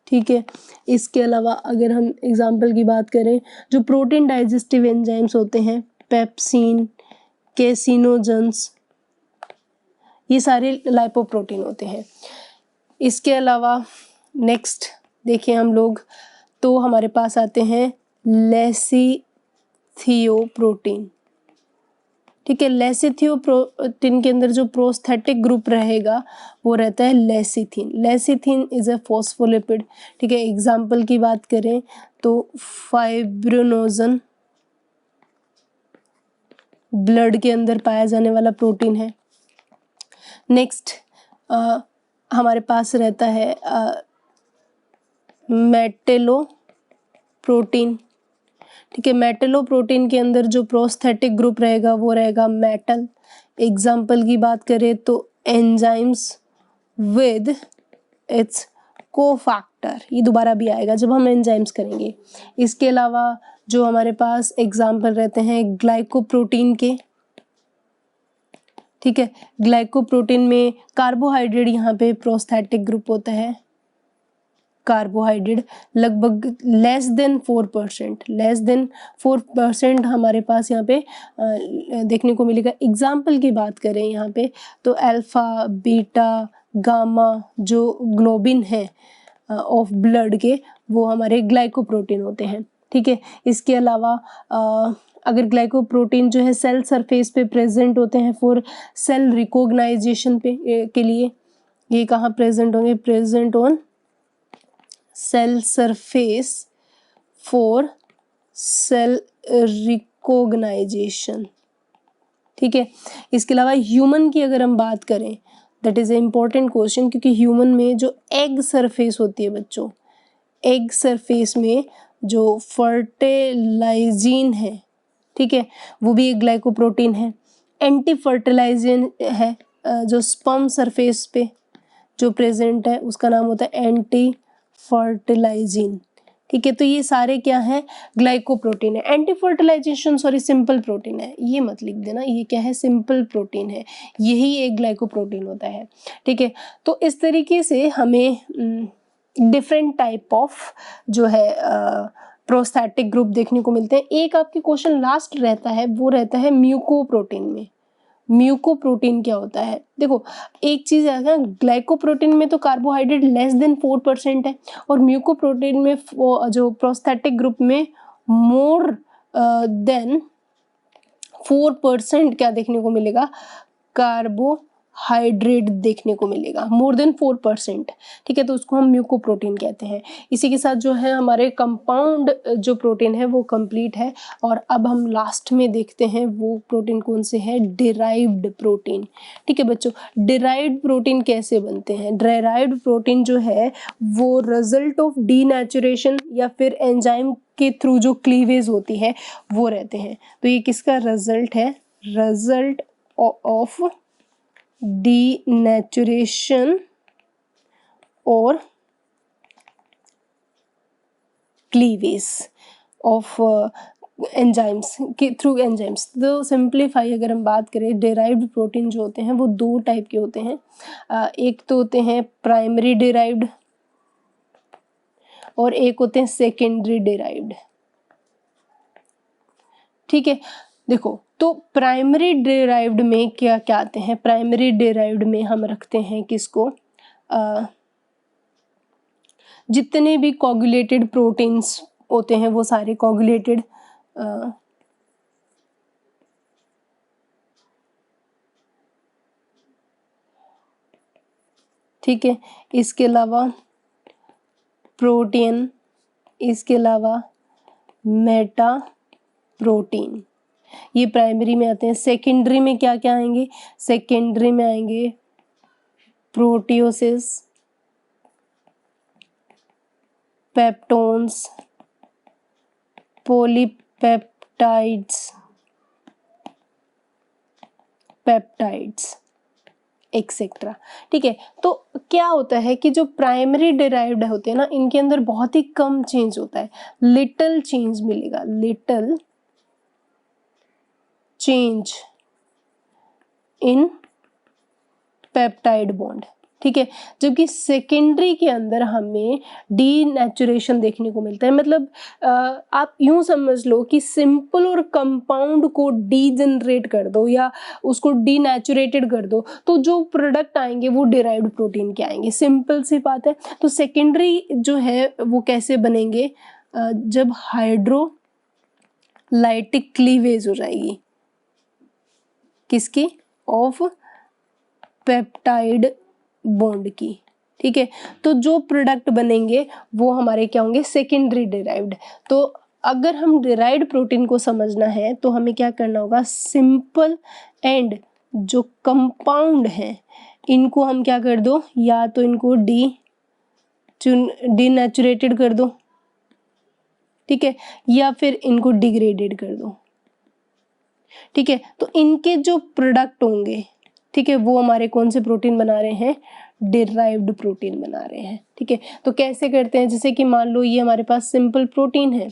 ठीक है। इसके अलावा अगर हम एग्जाम्पल की बात करें जो प्रोटीन डाइजेस्टिव एंजाइम्स होते हैं, पेप्सिन, कैसिनोजन्स, ये सारे लाइपोप्रोटीन होते हैं। इसके अलावा नेक्स्ट देखिए हम लोग, तो हमारे पास आते हैं लेसिथियोप्रोटीन, ठीक है। लेसिथियोप्रोटीन के अंदर जो प्रोस्थेटिक ग्रुप रहेगा वो रहता है lecithin. Lecithin is a phospholipid, ठीक है। एग्जाम्पल की बात करें तो फाइब्रिनोजन ब्लड के अंदर पाया जाने वाला प्रोटीन है। नेक्स्ट हमारे पास रहता है मेटेलोप्रोटीन, ठीक है। मेटेलोप्रोटीन के अंदर जो प्रोस्थेटिक ग्रुप रहेगा वो रहेगा मेटल। एग्जाम्पल की बात करें तो एंजाइम्स विद इट्स कोफैक्टर, ये दोबारा भी आएगा जब हम एंजाइम्स करेंगे। इसके अलावा जो हमारे पास एग्जाम्पल रहते हैं ग्लाइकोप्रोटीन के, ठीक है। ग्लाइकोप्रोटीन में कार्बोहाइड्रेट यहाँ पे प्रोस्थेटिक ग्रुप होता है, कार्बोहाइड्रेट लगभग लेस देन 4% हमारे पास यहाँ पे देखने को मिलेगा। एग्जाम्पल की बात करें यहाँ पे तो अल्फा, बीटा, गामा जो ग्लोबिन है ऑफ ब्लड के वो हमारे ग्लाइकोप्रोटीन होते हैं, ठीक है। इसके अलावा अगर ग्लाइकोप्रोटीन जो है सेल सरफेस पे प्रेजेंट होते हैं फॉर सेल रिकॉग्नाइजेशन पे के लिए, ये कहाँ प्रेजेंट होंगे, present on cell surface for cell recognisation, ठीक है। इसके अलावा ह्यूमन की अगर हम बात करें, that is A important question, क्योंकि ह्यूमन में जो एग सरफेस होती है बच्चों, एग सरफेस में जो फर्टिलाइजिन है, ठीक है, वो भी एक ग्लाइकोप्रोटीन है। एंटी फर्टिलाइजिन है जो स्पर्म सरफेस पे जो प्रेजेंट है उसका नाम होता है एंटी फर्टिलाइजिन, ठीक है। तो ये सारे क्या है, ग्लाइकोप्रोटीन है। Anti fertilisation sorry simple protein है, ये मत लिख देना, ये क्या है, सिंपल प्रोटीन है, यही एक ग्लाइकोप्रोटीन होता है, ठीक है। तो इस तरीके से हमें डिफरेंट टाइप ऑफ जो है प्रोस्थेटिक ग्रुप देखने को मिलते हैं। एक आपके क्वेश्चन लास्ट रहता है, वो रहता है म्यूकोप्रोटीन में। म्यूकोप्रोटीन क्या होता है, देखो एक चीज है ना, ग्लाइकोप्रोटीन में तो कार्बोहाइड्रेट लेस देन 4% है और म्यूकोप्रोटीन में जो प्रोस्थेटिक ग्रुप में मोर देन 4% क्या देखने को मिलेगा, कार्बोहाइड्रेट देखने को मिलेगा, मोर देन 4%, ठीक है। तो उसको हम म्यूकोप्रोटीन कहते हैं। इसी के साथ जो है हमारे कंपाउंड जो प्रोटीन है वो कंप्लीट है। और अब हम लास्ट में देखते हैं वो प्रोटीन कौन से है, डिराइव्ड प्रोटीन, ठीक है बच्चों। डिराइव्ड प्रोटीन कैसे बनते हैं, डिराइव्ड प्रोटीन जो है वो रिजल्ट ऑफ डीनेचुरेशन या फिर एंजाइम के थ्रू जो क्लीवेज होती है वो रहते हैं। तो ये किसका रिजल्ट है, रिजल्ट ऑफ डीनेचुरेशन और क्लीवेज ऑफ एंजाइम्स के थ्रू एंजाइम्स। तो सिंप्लीफाई अगर हम बात करें, डिराइव्ड प्रोटीन जो होते हैं वो दो टाइप के होते हैं। एक तो होते हैं प्राइमरी डिराइव्ड और एक होते हैं सेकेंडरी डिराइव्ड। ठीक है, देखो तो प्राइमरी डिराइव्ड में क्या क्या आते हैं। प्राइमरी डिराइव्ड में हम रखते हैं किसको, जितने भी कोगुलेटेड प्रोटीन्स होते हैं वो सारे कोगुलेटेड, ठीक है, इसके अलावा प्रोटीन, इसके अलावा मेटा प्रोटीन, ये प्राइमरी में आते हैं। सेकेंडरी में क्या क्या आएंगे, सेकेंडरी में आएंगे प्रोटियोसिस, पेप्टोन्स, पॉलीपेप्टाइड्स, पेप्टाइड्स एक्सेट्रा। ठीक है, तो क्या होता है कि जो प्राइमरी डिराइव्ड होते हैं ना, इनके अंदर बहुत ही कम चेंज होता है, लिटल चेंज मिलेगा, little change in peptide bond. ठीक है, जबकि सेकेंडरी के अंदर हमें डीनेचुरेशन देखने को मिलता है। मतलब आप यूं समझ लो कि सिंपल और कंपाउंड को डीजनरेट कर दो या उसको डीनेचुरेटेड कर दो तो जो प्रोडक्ट आएंगे वो डिराइव्ड प्रोटीन के आएंगे, सिंपल सी बात है। तो सेकेंडरी जो है वो कैसे बनेंगे, जब हाइड्रोलाइटिक क्लीवेज हो जाएगी, किसकी, ऑफ पेप्टाइड बॉन्ड की। ठीक है, तो जो प्रोडक्ट बनेंगे वो हमारे क्या होंगे, सेकेंडरी डिराइव्ड। तो अगर हम डिराइव्ड प्रोटीन को समझना है तो हमें क्या करना होगा, सिंपल एंड जो कंपाउंड है इनको हम क्या कर दो, या तो इनको डीनेचुरेटेड कर दो, ठीक है, या फिर इनको डिग्रेडेड कर दो। ठीक है, तो इनके जो प्रोडक्ट होंगे, ठीक है, वो हमारे कौन से प्रोटीन बना रहे हैं, डिराइव्ड प्रोटीन बना रहे हैं। ठीक है, तो कैसे करते हैं, जैसे कि मान लो ये हमारे पास सिंपल प्रोटीन है,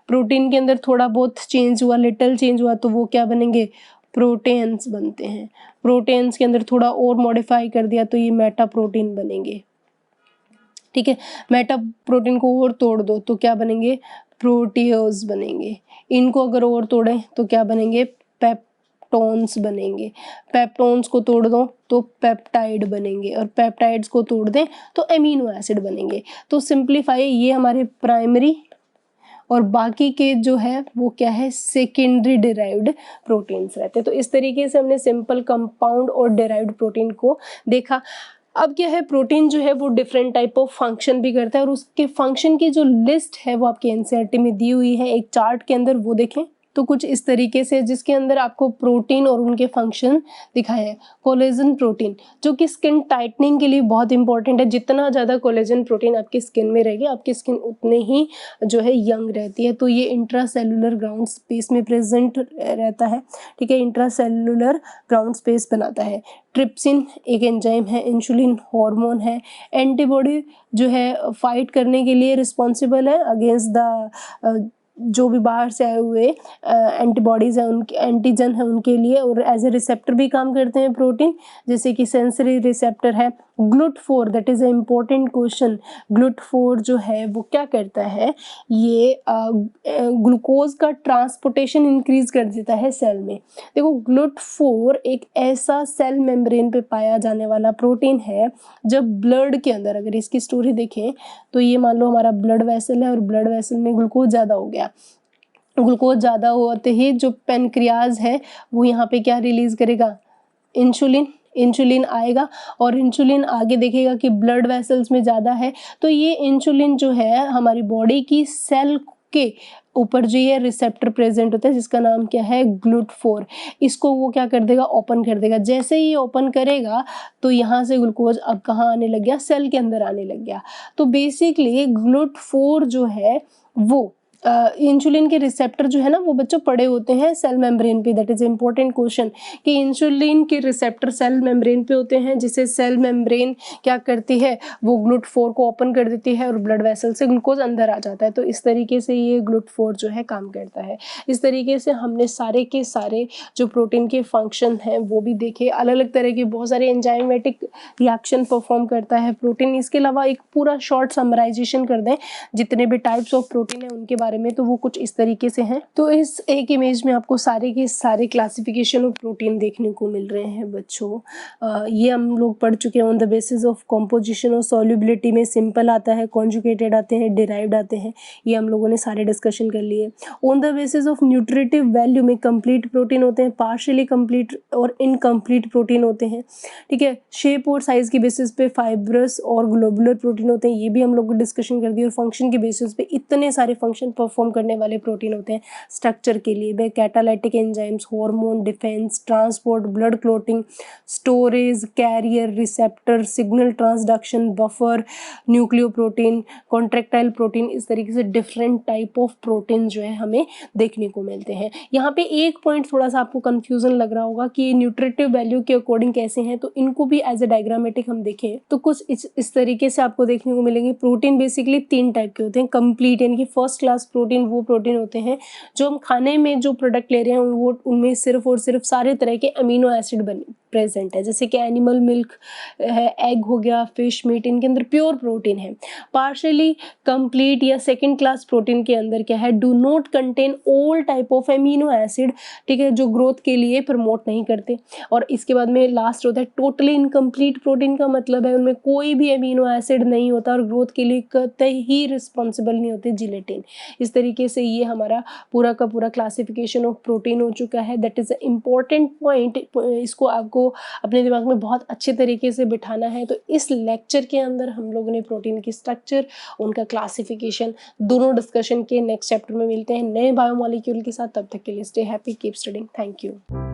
प्रोटीन के अंदर थोड़ा बहुत चेंज हुआ, लिटिल चेंज हुआ, तो वो क्या बनेंगे, प्रोटीन्स बनते हैं। प्रोटीन्स के अंदर थोड़ा और मॉडिफाई कर दिया तो ये मेटा प्रोटीन बनेंगे। ठीक है, मेटा प्रोटीन को और तोड़ दो तो क्या बनेंगे, प्रोटियोज बनेंगे। इनको अगर और तोड़ें तो क्या बनेंगे, पेप्टोन्स बनेंगे। पेप्टोन्स को तोड़ दो तो पेप्टाइड बनेंगे और पेप्टाइड्स को तोड़ दें तो एमिनो एसिड बनेंगे। तो सिंप्लीफाई, ये हमारे प्राइमरी और बाकी के जो है वो क्या है, सेकेंडरी डिराइव्ड प्रोटीन्स रहते हैं। तो इस तरीके से हमने सिंपल, कंपाउंड और डिराइव्ड प्रोटीन को देखा। अब क्या है, प्रोटीन जो है वो डिफरेंट टाइप ऑफ फंक्शन भी करता है और उसके फंक्शन की जो लिस्ट है वो आपके एनसीईआरटी में दी हुई है एक चार्ट के अंदर, वो देखें तो कुछ इस तरीके से, जिसके अंदर आपको प्रोटीन और उनके फंक्शन दिखाए हैं। कोलेजन प्रोटीन जो कि स्किन टाइटनिंग के लिए बहुत इंपॉर्टेंट है। जितना ज़्यादा कोलेजन प्रोटीन आपकी स्किन में रहेगी, आपकी स्किन उतने ही जो है यंग रहती है। तो ये इंट्रासेलुलर ग्राउंड स्पेस में प्रेजेंट रहता है। ठीक है, इंट्रासेलुलर ग्राउंड स्पेस बनाता है। ट्रिप्सिन एक एंजाइम है, इंसुलिन हार्मोन है, एंटीबॉडी जो है फाइट करने के लिए रिस्पॉन्सिबल है अगेंस्ट द जो भी बाहर से आए हुए एंटीबॉडीज हैं, उनके एंटीजन है उनके लिए, और एज ए रिसेप्टर भी काम करते हैं प्रोटीन, जैसे कि सेंसरी रिसेप्टर है। GLUT4, that is a important question. GLUT4 जो है वो क्या करता है, ये ग्लूकोज का ट्रांसपोर्टेशन इंक्रीज कर देता है सेल में। देखो, GLUT4 एक ऐसा सेल मेम्ब्रेन पे पाया जाने वाला प्रोटीन है, जब ब्लड के अंदर, अगर इसकी स्टोरी देखें तो ये मान लो हमारा ब्लड वेसल है और ब्लड वेसल में ग्लूकोज ज़्यादा हो गया। ग्लूकोज ज़्यादा होते ही जो पेनक्रियाज है वो यहाँ पे क्या रिलीज करेगा, इंसुलिन आएगा, और इंसुलिन आगे देखेगा कि ब्लड वेसल्स में ज़्यादा है, तो ये इंसुलिन जो है हमारी बॉडी की सेल के ऊपर जो ये रिसेप्टर प्रेजेंट होता है जिसका नाम क्या है, GLUT4, इसको वो क्या कर देगा, ओपन कर देगा। जैसे ही ओपन करेगा तो यहाँ से ग्लूकोज अब कहाँ आने लग गया, सेल के अंदर आने लग गया। तो बेसिकली GLUT4 जो है वो इंसुलिन के रिसेप्टर जो है ना वो बच्चों पड़े होते हैं सेल मेम्ब्रेन पे। दैट इज इम्पोर्टेंट क्वेश्चन कि इंसुलिन के रिसेप्टर सेल मेम्ब्रेन पे होते हैं, जिसे सेल मेम्ब्रेन क्या करती है, वो GLUT4 को ओपन कर देती है और ब्लड वेसल से ग्लूकोज अंदर आ जाता है। तो इस तरीके से ये GLUT4 जो है काम करता है। इस तरीके से हमने सारे के सारे जो प्रोटीन के फंक्शन हैं वो भी देखे। अलग अलग तरह के बहुत सारे एंजाइमेटिक रिएक्शन परफॉर्म करता है प्रोटीन। इसके अलावा एक पूरा शॉर्ट समराइजेशन कर दें जितने भी टाइप्स ऑफ प्रोटीन है उनके बारे में, तो वो कुछ इस तरीके से हैं। तो इस एक इमेज में आपको सारे के सारे क्लासिफिकेशन ऑफ प्रोटीन देखने को मिल रहे हैं बच्चों। ये हम लोग पढ़ चुके हैं। On the basis of composition और सॉल्युबिलिटी में सिंपल आता है, कॉन्जुगेटेड आते हैं, डिराइव्ड आते हैं, ये हम लोगों ने सारे डिस्कशन कर लिए। On the basis of nutritive value में कंप्लीट प्रोटीन होते हैं, पार्शियली कंप्लीट और इनकम्प्लीट प्रोटीन होते हैं, ठीक है। शेप और साइज के बेसिस पे फाइब्रस और ग्लोबुलर प्रोटीन होते हैं, ये भी हम लोग डिस्कशन कर दिए। और फंक्शन के बेसिस पे इतने सारे फंक्शन परफॉर्म करने वाले प्रोटीन होते हैं स्ट्रक्चर के लिए वे catalytic enzymes, hormone, defence, transport, blood clotting, storage, carrier, receptor, signal transduction, buffer, nucleoprotein, contractile protein, इस तरीके से डिफरेंट टाइप ऑफ प्रोटीन जो है हमें देखने को मिलते हैं। यहाँ पे एक पॉइंट थोड़ा सा आपको कंफ्यूजन लग रहा होगा कि न्यूट्रिटिव वैल्यू के अकॉर्डिंग कैसे हैं, तो इनको भी एज ए डायग्रामेटिक हम देखें तो कुछ इस तरीके से आपको देखने को मिलेंगे। प्रोटीन बेसिकली 3 टाइप के होते हैं। कंप्लीट यानी कि फर्स्ट क्लास प्रोटीन वो प्रोटीन होते हैं जो हम खाने में जो प्रोडक्ट ले रहे हैं वो उनमें सिर्फ और सिर्फ सारे तरह के अमीनो एसिड प्रेजेंट है, जैसे कि एनिमल मिल्क है, एग हो गया, फिश, मीट, इनके अंदर प्योर प्रोटीन है। पार्शियली कंप्लीट या सेकंड क्लास प्रोटीन के अंदर क्या है, do not contain all type of amino acid, ठीक है, जो ग्रोथ के लिए प्रमोट नहीं करते। और इसके बाद में लास्ट होता है टोटली इनकम्प्लीट प्रोटीन, का मतलब है उनमें कोई भी अमीनो एसिड नहीं होता और ग्रोथ के लिए कतई ही रिस्पॉन्सिबल नहीं होते, जिलेटिन। इस तरीके से ये हमारा पूरा का पूरा क्लासिफिकेशन ऑफ प्रोटीन हो चुका है। That is a important point, इसको आपको अपने दिमाग में बहुत अच्छे तरीके से बिठाना है। तो इस लेक्चर के अंदर हम लोगों ने प्रोटीन की स्ट्रक्चर, उनका क्लासिफिकेशन दोनों डिस्कशन के नेक्स्ट चैप्टर में मिलते हैं नए बायोमॉलिक्यूल के साथ। तब तक के लिए stay happy, keep studying, thank you.